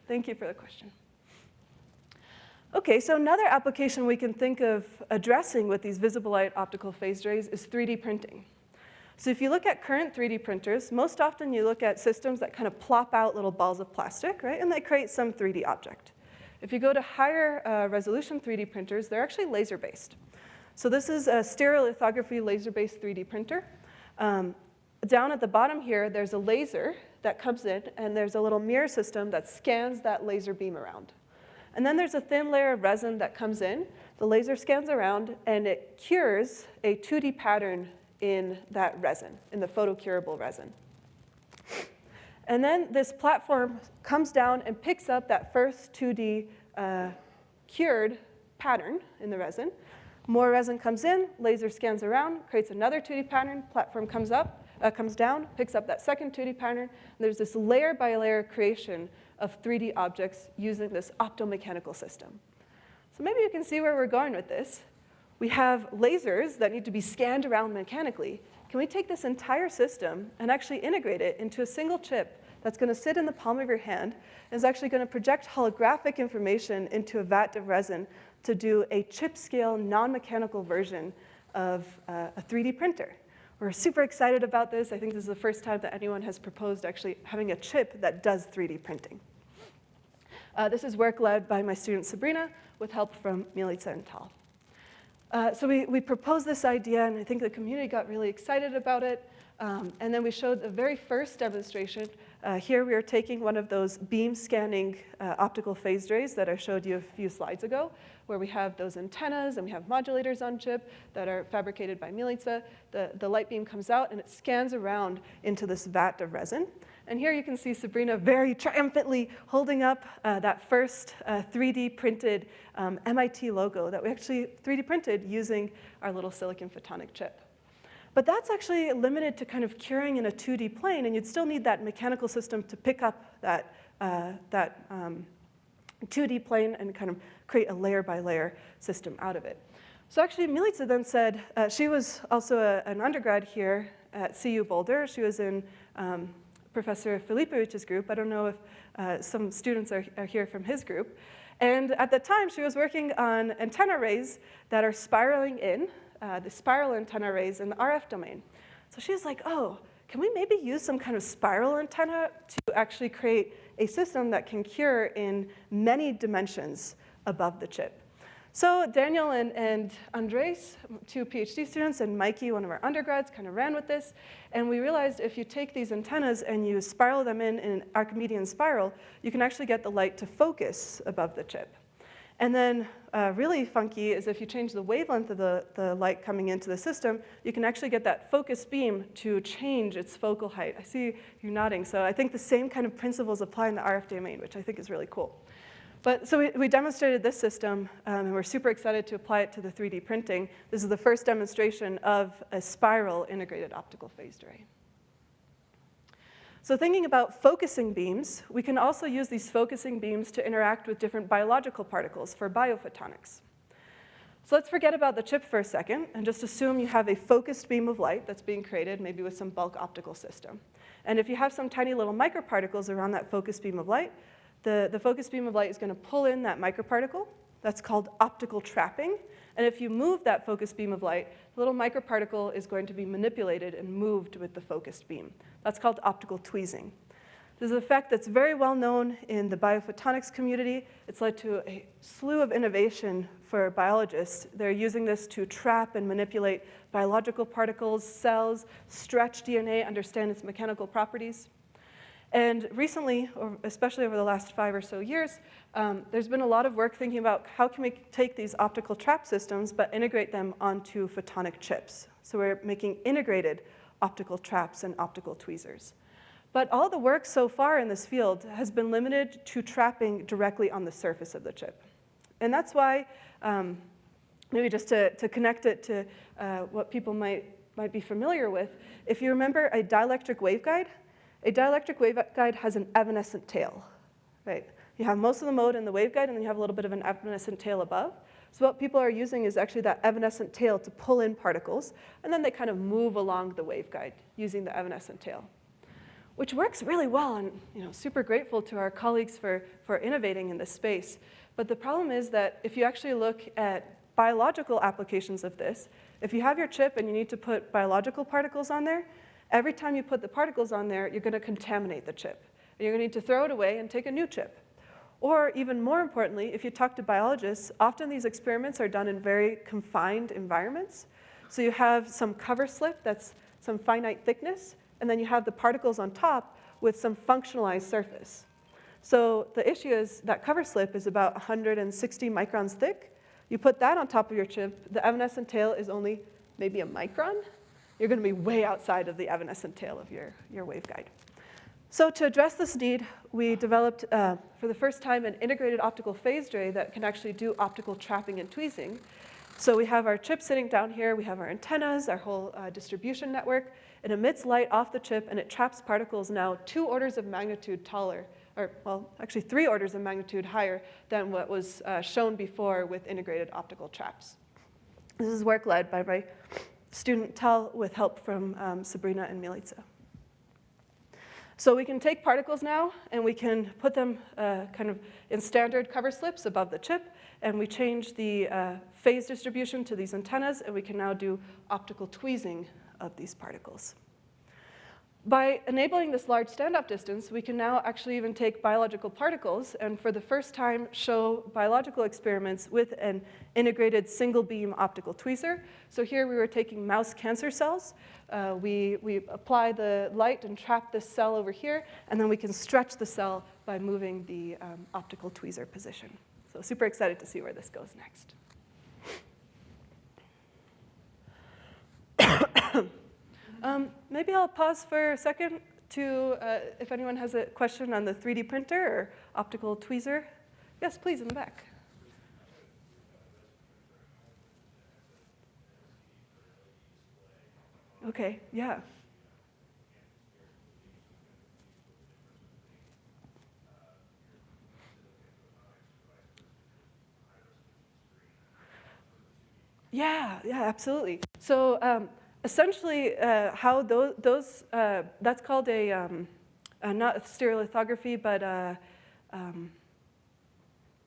Thank you for the question. Okay, so another application we can think of addressing with these visible light optical phased arrays is 3D printing. So if you look at current 3D printers, most often you look at systems that kind of plop out little balls of plastic, right? And they create some 3D object. If you go to higher resolution 3D printers, they're actually laser-based. So this is a stereolithography laser-based 3D printer. Down at the bottom here, there's a laser that comes in, and there's a little mirror system that scans that laser beam around. And then there's a thin layer of resin that comes in. The laser scans around, and it cures a 2D pattern in that resin, in the photocurable resin. And then this platform comes down and picks up that first 2D cured pattern in the resin. More resin comes in, laser scans around, creates another 2D pattern, platform comes down, picks up that second 2D pattern. And there's this layer by layer creation of 3D objects using this optomechanical system. So maybe you can see where we're going with this. We have lasers that need to be scanned around mechanically. Can we take this entire system and actually integrate it into a single chip that's going to sit in the palm of your hand and is actually going to project holographic information into a vat of resin to do a chip-scale, non-mechanical version of a 3D printer? We're super excited about this. I think this is the first time that anyone has proposed actually having a chip that does 3D printing. This is work led by my student Sabrina with help from Milica and Tal. So we proposed this idea, and I think the community got really excited about it. And then we showed the very first demonstration. Here we are taking one of those beam scanning optical phased arrays that I showed you a few slides ago, where we have those antennas and we have modulators on chip that are fabricated by Milica. The light beam comes out and it scans around into this vat of resin. And here you can see Sabrina very triumphantly holding up that first 3D printed MIT logo that we actually 3D printed using our little silicon photonic chip. But that's actually limited to kind of curing in a 2D plane, and you'd still need that mechanical system to pick up that 2D plane and kind of create a layer by layer system out of it. So actually, Milica then said, she was also an undergrad here at CU Boulder. She was in Professor Filipovich's group. I don't know if some students are here from his group. And at the time, she was working on antenna arrays that are spiraling in, the spiral antenna arrays in the RF domain. So she was like, oh, can we maybe use some kind of spiral antenna to actually create a system that can cure in many dimensions above the chip? So Daniel and Andres, 2 PhD students, and Mikey, one of our undergrads, kind of ran with this. And we realized if you take these antennas and you spiral them in an Archimedean spiral, you can actually get the light to focus above the chip. And then really funky is if you change the wavelength of the light coming into the system, you can actually get that focus beam to change its focal height. I see you nodding. So I think the same kind of principles apply in the RF domain, which I think is really cool. But so we demonstrated this system, and we're super excited to apply it to the 3D printing. This is the first demonstration of a spiral integrated optical phased array. So thinking about focusing beams, we can also use these focusing beams to interact with different biological particles for biophotonics. So let's forget about the chip for a second and just assume you have a focused beam of light that's being created, maybe with some bulk optical system. And if you have some tiny little microparticles around that focused beam of light, the focused beam of light is going to pull in that microparticle. That's called optical trapping. And if you move that focused beam of light, the little microparticle is going to be manipulated and moved with the focused beam. That's called optical tweezing. This is an effect that's very well known in the biophotonics community. It's led to a slew of innovation for biologists. They're using this to trap and manipulate biological particles, cells, stretch DNA, understand its mechanical properties. And recently, or especially over the last 5 or so years, there's been a lot of work thinking about how can we take these optical trap systems but integrate them onto photonic chips. So we're making integrated optical traps and optical tweezers. But all the work so far in this field has been limited to trapping directly on the surface of the chip. And that's why, maybe just to connect it to what people might be familiar with, if you remember a dielectric waveguide, a dielectric waveguide has an evanescent tail, right? You have most of the mode in the waveguide, and then you have a little bit of an evanescent tail above. So what people are using is actually that evanescent tail to pull in particles, and then they kind of move along the waveguide using the evanescent tail, which works really well, and super grateful to our colleagues for innovating in this space. But the problem is that if you actually look at biological applications of this, if you have your chip and you need to put biological particles on there, every time you put the particles on there, you're going to contaminate the chip. And you're going to need to throw it away and take a new chip. Or even more importantly, if you talk to biologists, often these experiments are done in very confined environments. So you have some cover slip that's some finite thickness, and then you have the particles on top with some functionalized surface. So the issue is that cover slip is about 160 microns thick. You put that on top of your chip, the evanescent tail is only maybe a micron. You're going to be way outside of the evanescent tail of your waveguide. So to address this need, we developed, for the first time, an integrated optical phased array that can actually do optical trapping and tweezing. So we have our chip sitting down here. We have our antennas, our whole distribution network. It emits light off the chip, and it traps particles now 2 orders of magnitude taller, or well, actually 3 orders of magnitude higher than what was shown before with integrated optical traps. This is work led by my student Tal with help from Sabrina and Milica. So we can take particles now, and we can put them kind of in standard cover slips above the chip, and we change the phase distribution to these antennas, and we can now do optical tweezing of these particles. By enabling this large standoff distance, we can now actually even take biological particles and for the first time show biological experiments with an integrated single beam optical tweezer. So here we were taking mouse cancer cells. We apply the light and trap this cell over here, and then we can stretch the cell by moving the optical tweezer position. So super excited to see where this goes next. Maybe I'll pause for a second to, if anyone has a question on the 3D printer or optical tweezer. Yes, please, in the back. Okay, yeah. Yeah, absolutely. So essentially, how those that's called a not stereolithography, but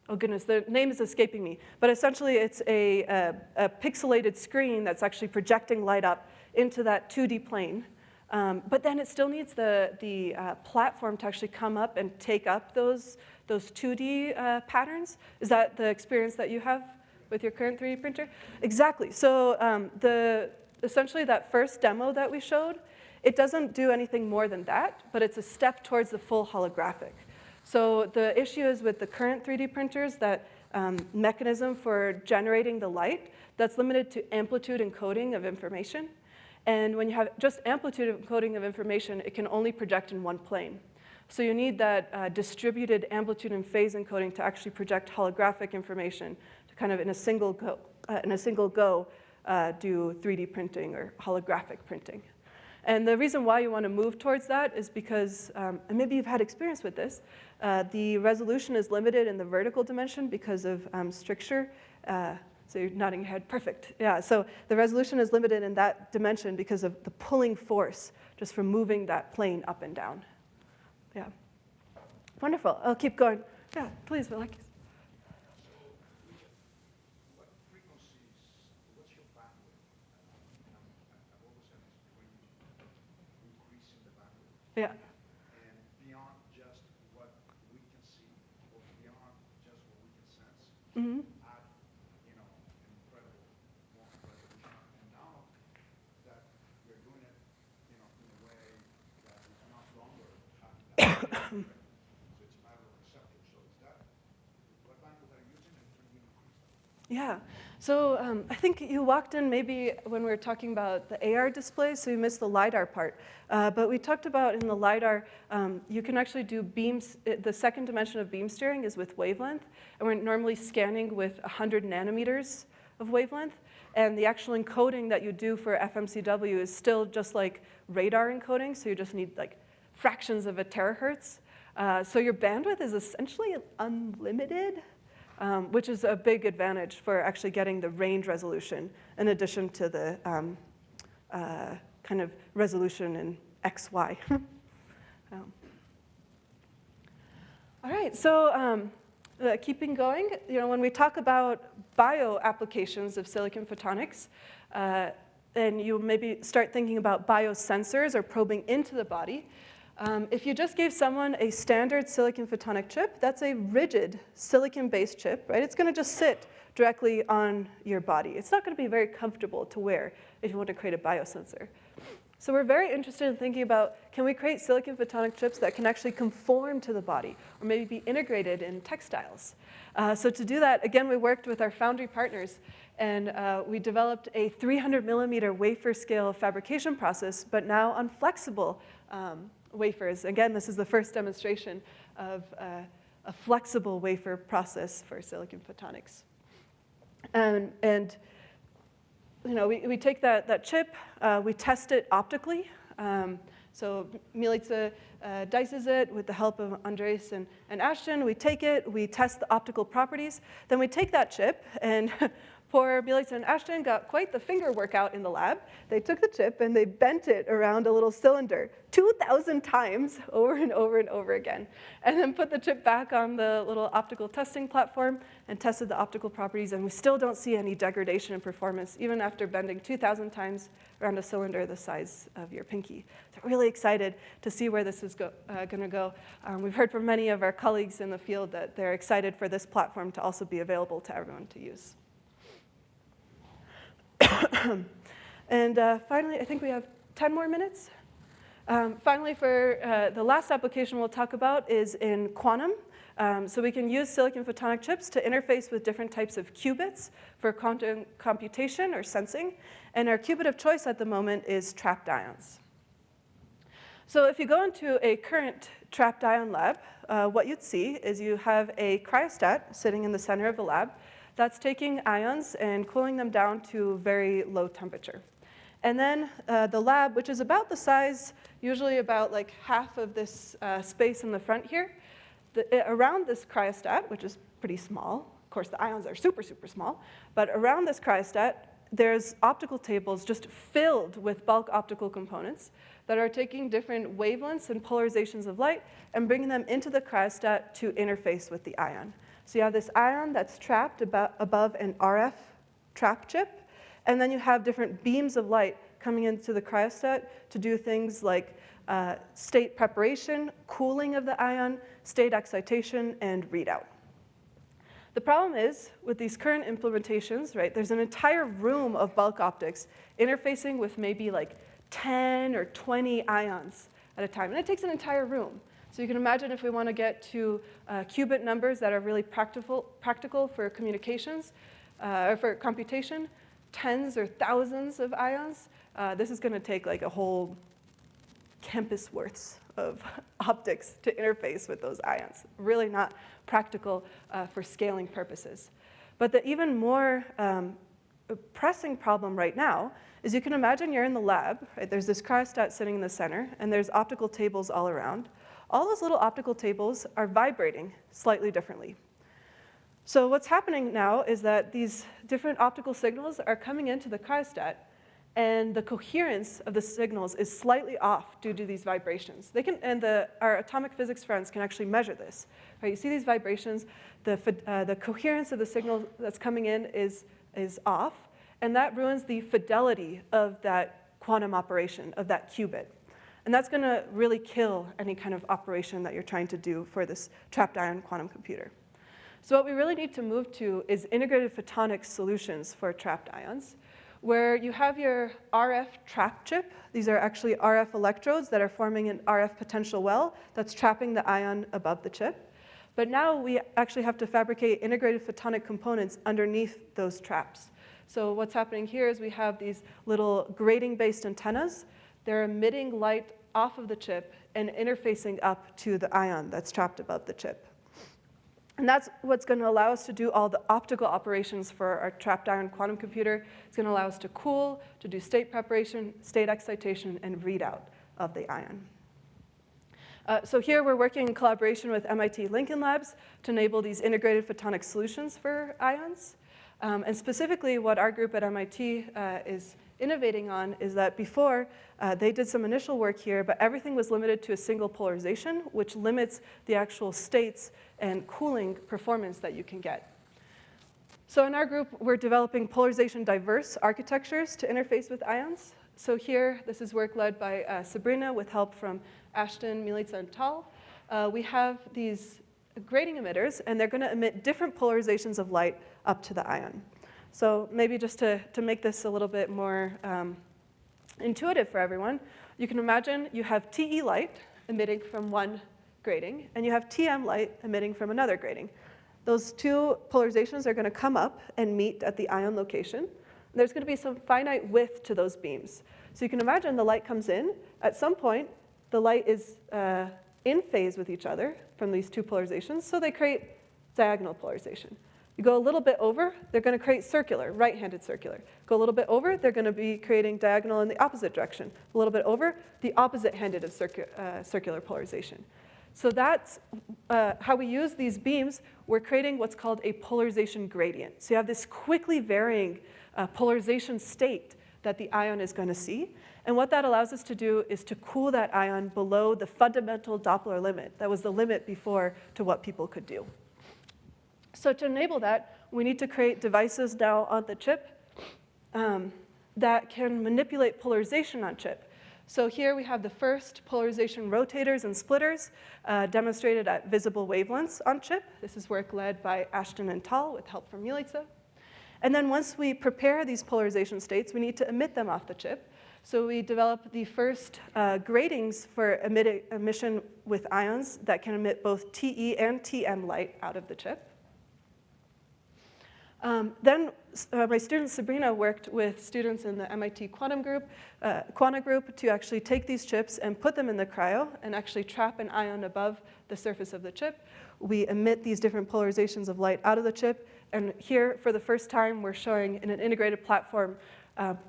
oh goodness, the name is escaping me. But essentially, it's a pixelated screen that's actually projecting light up into that 2D plane. But then it still needs the platform to actually come up and take up those 2D patterns. Is that the experience that you have with your current 3D printer? Exactly. So essentially that first demo that we showed, it doesn't do anything more than that, but it's a step towards the full holographic. So the issue is with the current 3D printers, that mechanism for generating the light, that's limited to amplitude encoding of information. And when you have just amplitude encoding of information, it can only project in one plane. So you need that distributed amplitude and phase encoding to actually project holographic information to kind of in a single go do 3D printing or holographic printing. And the reason why you want to move towards that is because, and maybe you've had experience with this, the resolution is limited in the vertical dimension because of stricture. So you're nodding your head, perfect. Yeah, so the resolution is limited in that dimension because of the pulling force just from moving that plane up and down. Yeah, wonderful. I'll keep going. Yeah, please, Velakis. What frequencies, what's your bandwidth? I've always said it's increasing the bandwidth. Yeah. And beyond just what we can see, or beyond just what we can sense, Mm-hmm. add, an incredible more resolution. And now that we're doing it, in a way that is not longer having that. So it's a matter of receptor. So is that, what bandwidth are you using, and can we increase that? Yeah, so I think you walked in maybe when we were talking about the AR display, so you missed the LiDAR part. But we talked about in the LiDAR, you can actually do beams. The second dimension of beam steering is with wavelength, and we're normally scanning with 100 nanometers of wavelength. And the actual encoding that you do for FMCW is still just like radar encoding, so you just need like fractions of a terahertz. So your bandwidth is essentially unlimited. Which is a big advantage for actually getting the range resolution in addition to the kind of resolution in XY. All right, so keeping going, when we talk about bio applications of silicon photonics, then you maybe start thinking about biosensors or probing into the body. If you just gave someone a standard silicon photonic chip, that's a rigid silicon-based chip, right? It's going to just sit directly on your body. It's not going to be very comfortable to wear if you want to create a biosensor. So we're very interested in thinking about, can we create silicon photonic chips that can actually conform to the body, or maybe be integrated in textiles? So to do that, again, we worked with our foundry partners, and we developed a 300 millimeter wafer scale fabrication process, but now on flexible wafers. Again, this is the first demonstration of a flexible wafer process for silicon photonics. And we take that chip, we test it optically. So Milica dices it with the help of Andres and Ashton. We take it, we test the optical properties. Then we take that chip, and poor Milica and Ashton got quite the finger workout in the lab. They took the chip and they bent it around a little cylinder 2,000 times over and over and over again, and then put the chip back on the little optical testing platform and tested the optical properties, and we still don't see any degradation in performance, even after bending 2,000 times around a cylinder the size of your pinky. So we're really excited to see where this is going to go. We've heard from many of our colleagues in the field that they're excited for this platform to also be available to everyone to use. And finally, I think we have 10 more minutes. Finally, for the last application we'll talk about is in quantum. So we can use silicon photonic chips to interface with different types of qubits for quantum computation or sensing. And our qubit of choice at the moment is trapped ions. So if you go into a current trapped ion lab, what you'd see is you have a cryostat sitting in the center of the lab that's taking ions and cooling them down to very low temperature. And then the lab, which is about the size, usually about like half of this space in the front here, around this cryostat, which is pretty small, of course the ions are super, super small, but around this cryostat, there's optical tables just filled with bulk optical components that are taking different wavelengths and polarizations of light and bringing them into the cryostat to interface with the ion. So you have this ion that's trapped above an RF trap chip, and then you have different beams of light coming into the cryostat to do things like state preparation, cooling of the ion, state excitation, and readout. The problem is, with these current implementations, right, there's an entire room of bulk optics interfacing with maybe like 10 or 20 ions at a time, and it takes an entire room. So you can imagine if we want to get to qubit numbers that are really practical for communications, or for computation, tens or thousands of ions, this is going to take like a whole campus worths of optics to interface with those ions. Really not practical for scaling purposes. But the even more pressing problem right now is you can imagine you're in the lab, right? There's this cryostat sitting in the center, and there's optical tables all around. All those little optical tables are vibrating slightly differently. So what's happening now is that these different optical signals are coming into the cryostat, and the coherence of the signals is slightly off due to these vibrations. Our atomic physics friends can actually measure this. Right? You see these vibrations, the coherence of the signal that's coming in is off, and that ruins the fidelity of that quantum operation, of that qubit. And that's going to really kill any kind of operation that you're trying to do for this trapped ion quantum computer. So what we really need to move to is integrated photonics solutions for trapped ions, where you have your RF trap chip. These are actually RF electrodes that are forming an RF potential well that's trapping the ion above the chip. But now we actually have to fabricate integrated photonic components underneath those traps. So what's happening here is we have these little grating-based antennas. They're emitting light off of the chip and interfacing up to the ion that's trapped above the chip. And that's what's going to allow us to do all the optical operations for our trapped ion quantum computer. It's going to allow us to cool, to do state preparation, state excitation, and readout of the ion. So here we're working in collaboration with MIT Lincoln Labs to enable these integrated photonic solutions for ions. And specifically what our group at MIT is innovating on is that before, they did some initial work here, but everything was limited to a single polarization, which limits the actual states and cooling performance that you can get. So in our group, we're developing polarization diverse architectures to interface with ions. So here, this is work led by Sabrina with help from Ashton, Milica, and Tal. We have these grating emitters, and they're going to emit different polarizations of light up to the ion. So maybe just to make this a little bit more intuitive for everyone, you can imagine you have TE light emitting from one grating, and you have TM light emitting from another grating. Those two polarizations are going to come up and meet at the ion location. There's going to be some finite width to those beams. So you can imagine the light comes in. At some point, the light is in phase with each other from these two polarizations, so they create diagonal polarization. You go a little bit over, they're going to create circular, right-handed circular. Go a little bit over, they're going to be creating diagonal in the opposite direction. A little bit over, the opposite-handed of circular polarization. So that's how we use these beams. We're creating what's called a polarization gradient. So you have this quickly varying polarization state that the ion is going to see. And what that allows us to do is to cool that ion below the fundamental Doppler limit. That was the limit before to what people could do. So to enable that, we need to create devices now on the chip that can manipulate polarization on chip. So here we have the first polarization rotators and splitters demonstrated at visible wavelengths on chip. This is work led by Ashton and Tal with help from Milica. And then once we prepare these polarization states, we need to emit them off the chip. So we develop the first gratings for emission with ions that can emit both TE and TM light out of the chip. Then my student Sabrina worked with students in the MIT Quanta group to actually take these chips and put them in the cryo and actually trap an ion above the surface of the chip. We emit these different polarizations of light out of the chip. And here, for the first time, we're showing in an integrated platform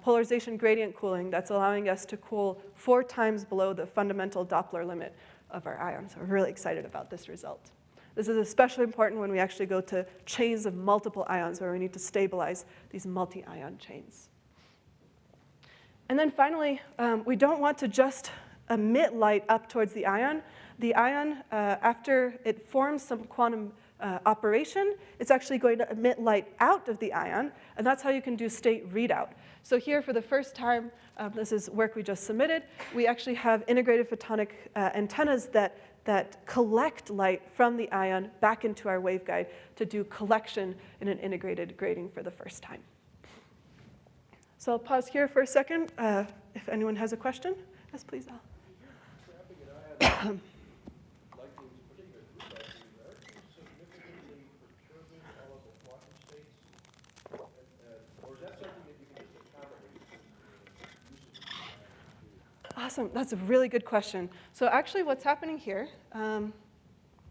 polarization gradient cooling that's allowing us to cool 4 times below the fundamental Doppler limit of our ions. So we're really excited about this result. This is especially important when we actually go to chains of multiple ions where we need to stabilize these multi-ion chains. And then finally, we don't want to just emit light up towards the ion. The ion, after it forms some quantum operation, it's actually going to emit light out of the ion, and that's how you can do state readout. So here, for the first time, this is work we just submitted, we actually have integrated photonic antennas that collect light from the ion back into our waveguide to do collection in an integrated grading for the first time. So I'll pause here for a second. If anyone has a question, yes, please, Al. Like these particular group activities, are you significantly perturbing all of the quantum states? Or is that something that you can just accommodate? Awesome, that's a really good question. So actually what's happening here,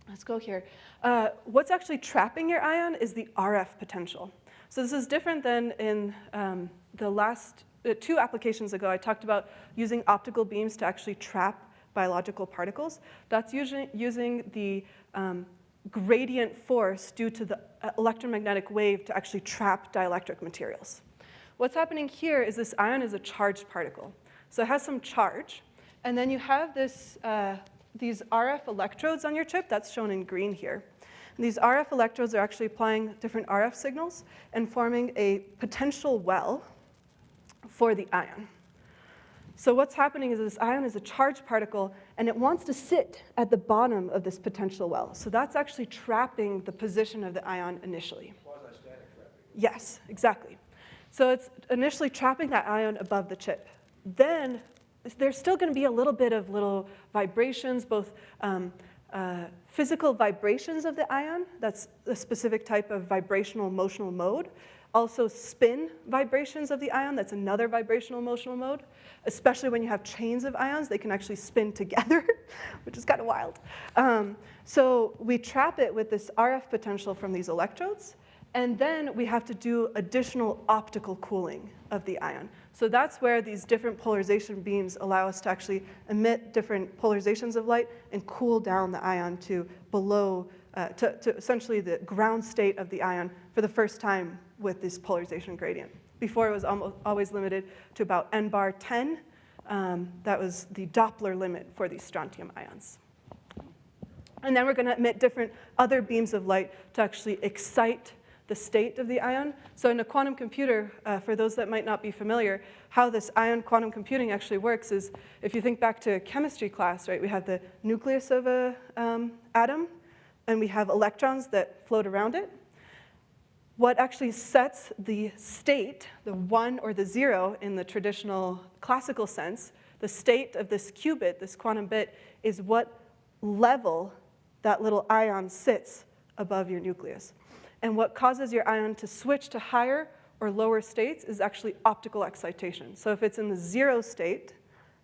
let's go here. What's actually trapping your ion is the RF potential. So this is different than in the last 2 applications ago. I talked about using optical beams to actually trap biological particles. That's usually using the gradient force due to the electromagnetic wave to actually trap dielectric materials. What's happening here is this ion is a charged particle. So it has some charge, and then you have this, these RF electrodes on your chip. That's shown in green here. And these RF electrodes are actually applying different RF signals and forming a potential well for the ion. So what's happening is this ion is a charged particle, and it wants to sit at the bottom of this potential well. So that's actually trapping the position of the ion initially. Quasi-static trapping. Yes, exactly. So it's initially trapping that ion above the chip. Then there's still going to be a little bit of little vibrations, both physical vibrations of the ion, that's a specific type of vibrational motional mode. Also spin vibrations of the ion, that's another vibrational motional mode. Especially when you have chains of ions, they can actually spin together, which is kind of wild. So we trap it with this RF potential from these electrodes, and then we have to do additional optical cooling of the ion. So that's where these different polarization beams allow us to actually emit different polarizations of light and cool down the ion to below, to essentially the ground state of the ion for the first time with this polarization gradient. Before, it was always limited to about n bar 10. That was the Doppler limit for these strontium ions. And then we're going to emit different other beams of light to actually excite the state of the ion. So in a quantum computer, for those that might not be familiar, how this ion quantum computing actually works is, if you think back to chemistry class, right, we have the nucleus of an atom, and we have electrons that float around it. What actually sets the state, the 1 or the 0 in the traditional classical sense, the state of this qubit, this quantum bit, is what level that little ion sits above your nucleus. And what causes your ion to switch to higher or lower states is actually optical excitation. So if it's in the 0 state,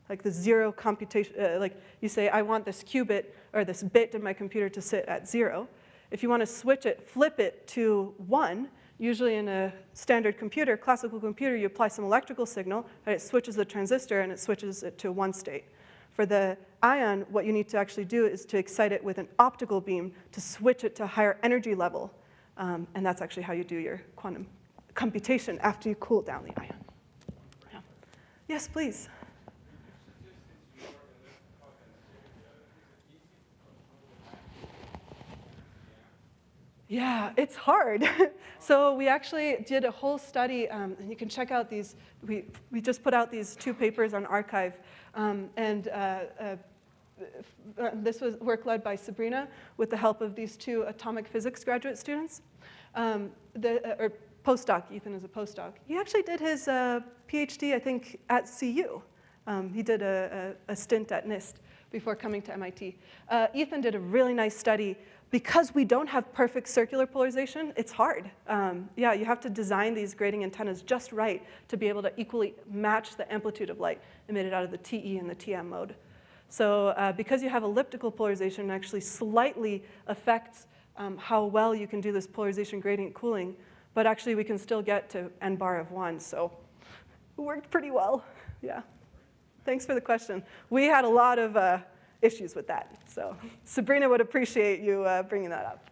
like the 0 computation, like you say, I want this qubit or this bit in my computer to sit at 0. If you want to switch it, flip it to 1, usually in a standard computer, classical computer, you apply some electrical signal, and it switches the transistor, and it switches it to 1 state. For the ion, what you need to actually do is to excite it with an optical beam to switch it to a higher energy level. And that's actually how you do your quantum computation after you cool down the ion. Yeah. Yes, please. Yeah, it's hard. So we actually did a whole study, and you can check out these. We just put out these 2 papers on arXiv, this was work led by Sabrina with the help of these 2 atomic physics graduate students. Or postdoc, Ethan is a postdoc. He actually did his PhD, I think, at CU. He did a stint at NIST before coming to MIT. Ethan did a really nice study. Because we don't have perfect circular polarization, it's hard. Yeah, you have to design these grading antennas just right to be able to equally match the amplitude of light emitted out of the TE and the TM mode. So because you have elliptical polarization, it actually slightly affects how well you can do this polarization gradient cooling. But actually, we can still get to n bar of 1. So it worked pretty well. Yeah. Thanks for the question. We had a lot of issues with that. So Sabrina would appreciate you bringing that up.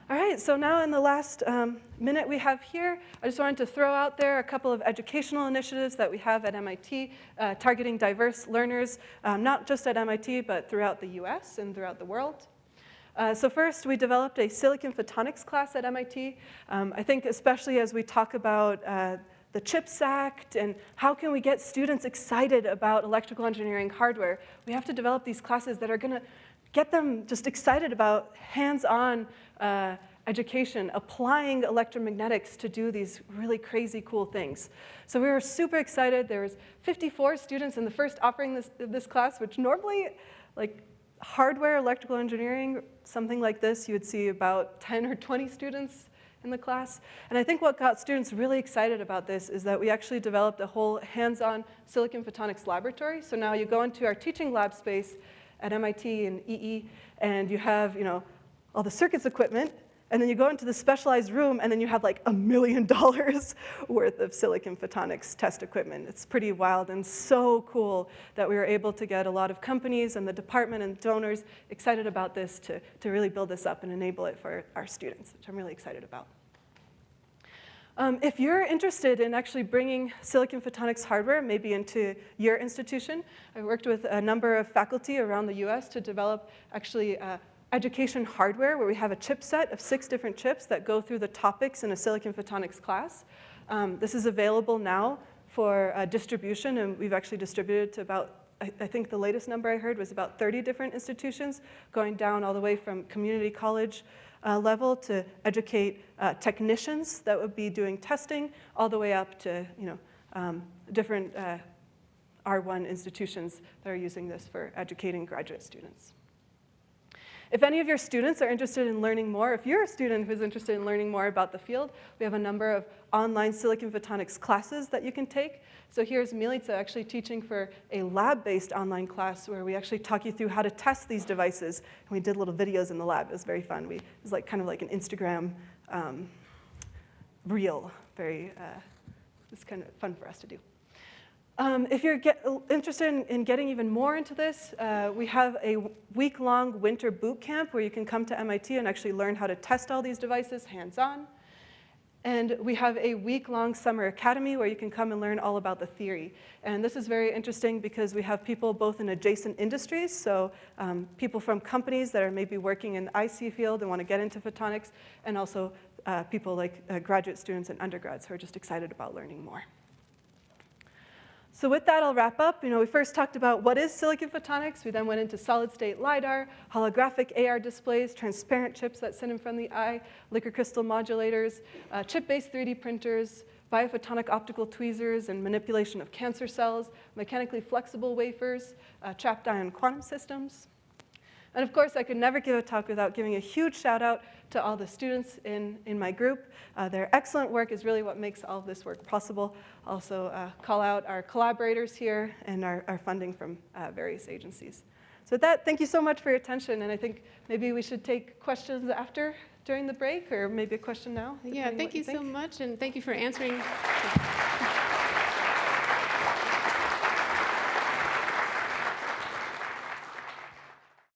All right, so now in the last minute we have here, I just wanted to throw out there a couple of educational initiatives that we have at MIT, targeting diverse learners, not just at MIT, but throughout the US and throughout the world. So first, we developed a silicon photonics class at MIT. I think especially as we talk about the CHIPS Act and how can we get students excited about electrical engineering hardware, we have to develop these classes that are going to get them just excited about hands-on education, applying electromagnetics to do these really crazy cool things. So we were super excited. There was 54 students in the first offering this class, which normally, like hardware, electrical engineering, something like this, you would see about 10 or 20 students in the class. And I think what got students really excited about this is that we actually developed a whole hands-on silicon photonics laboratory. So now you go into our teaching lab space at MIT and EE, and you have, all the circuits equipment, and then you go into the specialized room, and then you have like $1 million worth of silicon photonics test equipment. It's pretty wild and so cool that we were able to get a lot of companies and the department and donors excited about this to really build this up and enable it for our students, which I'm really excited about. If you're interested in actually bringing silicon photonics hardware maybe into your institution, I worked with a number of faculty around the US to develop actually education hardware where we have a chipset of 6 different chips that go through the topics in a silicon photonics class. This is available now for distribution, and we've actually distributed to about, I think the latest number I heard was about 30 different institutions, going down all the way from community college level to educate technicians that would be doing testing, all the way up to different R1 institutions that are using this for educating graduate students. If any of your students are interested in learning more, if you're a student who's interested in learning more about the field, we have a number of online silicon photonics classes that you can take. So here's Milica actually teaching for a lab-based online class where we actually talk you through how to test these devices. And we did little videos in the lab. It was very fun. It was like kind of like an Instagram reel. It was kind of fun for us to do. If you're interested in getting even more into this, we have a week-long winter boot camp where you can come to MIT and actually learn how to test all these devices hands-on. And we have a week-long summer academy where you can come and learn all about the theory. And this is very interesting because we have people both in adjacent industries, so people from companies that are maybe working in the IC field and want to get into photonics, and also people like graduate students and undergrads who are just excited about learning more. So with that, I'll wrap up. We first talked about what is silicon photonics. We then went into solid-state LiDAR, holographic AR displays, transparent chips that sit in front of the eye, liquid crystal modulators, chip-based 3D printers, biophotonic optical tweezers and manipulation of cancer cells, mechanically flexible wafers, trapped ion quantum systems. And of course, I could never give a talk without giving a huge shout out to all the students in my group. Their excellent work is really what makes all of this work possible. Also call out our collaborators here and our funding from various agencies. So with that, thank you so much for your attention. And I think maybe we should take questions during the break, or maybe a question now. Yeah, thank you so much, and thank you for answering.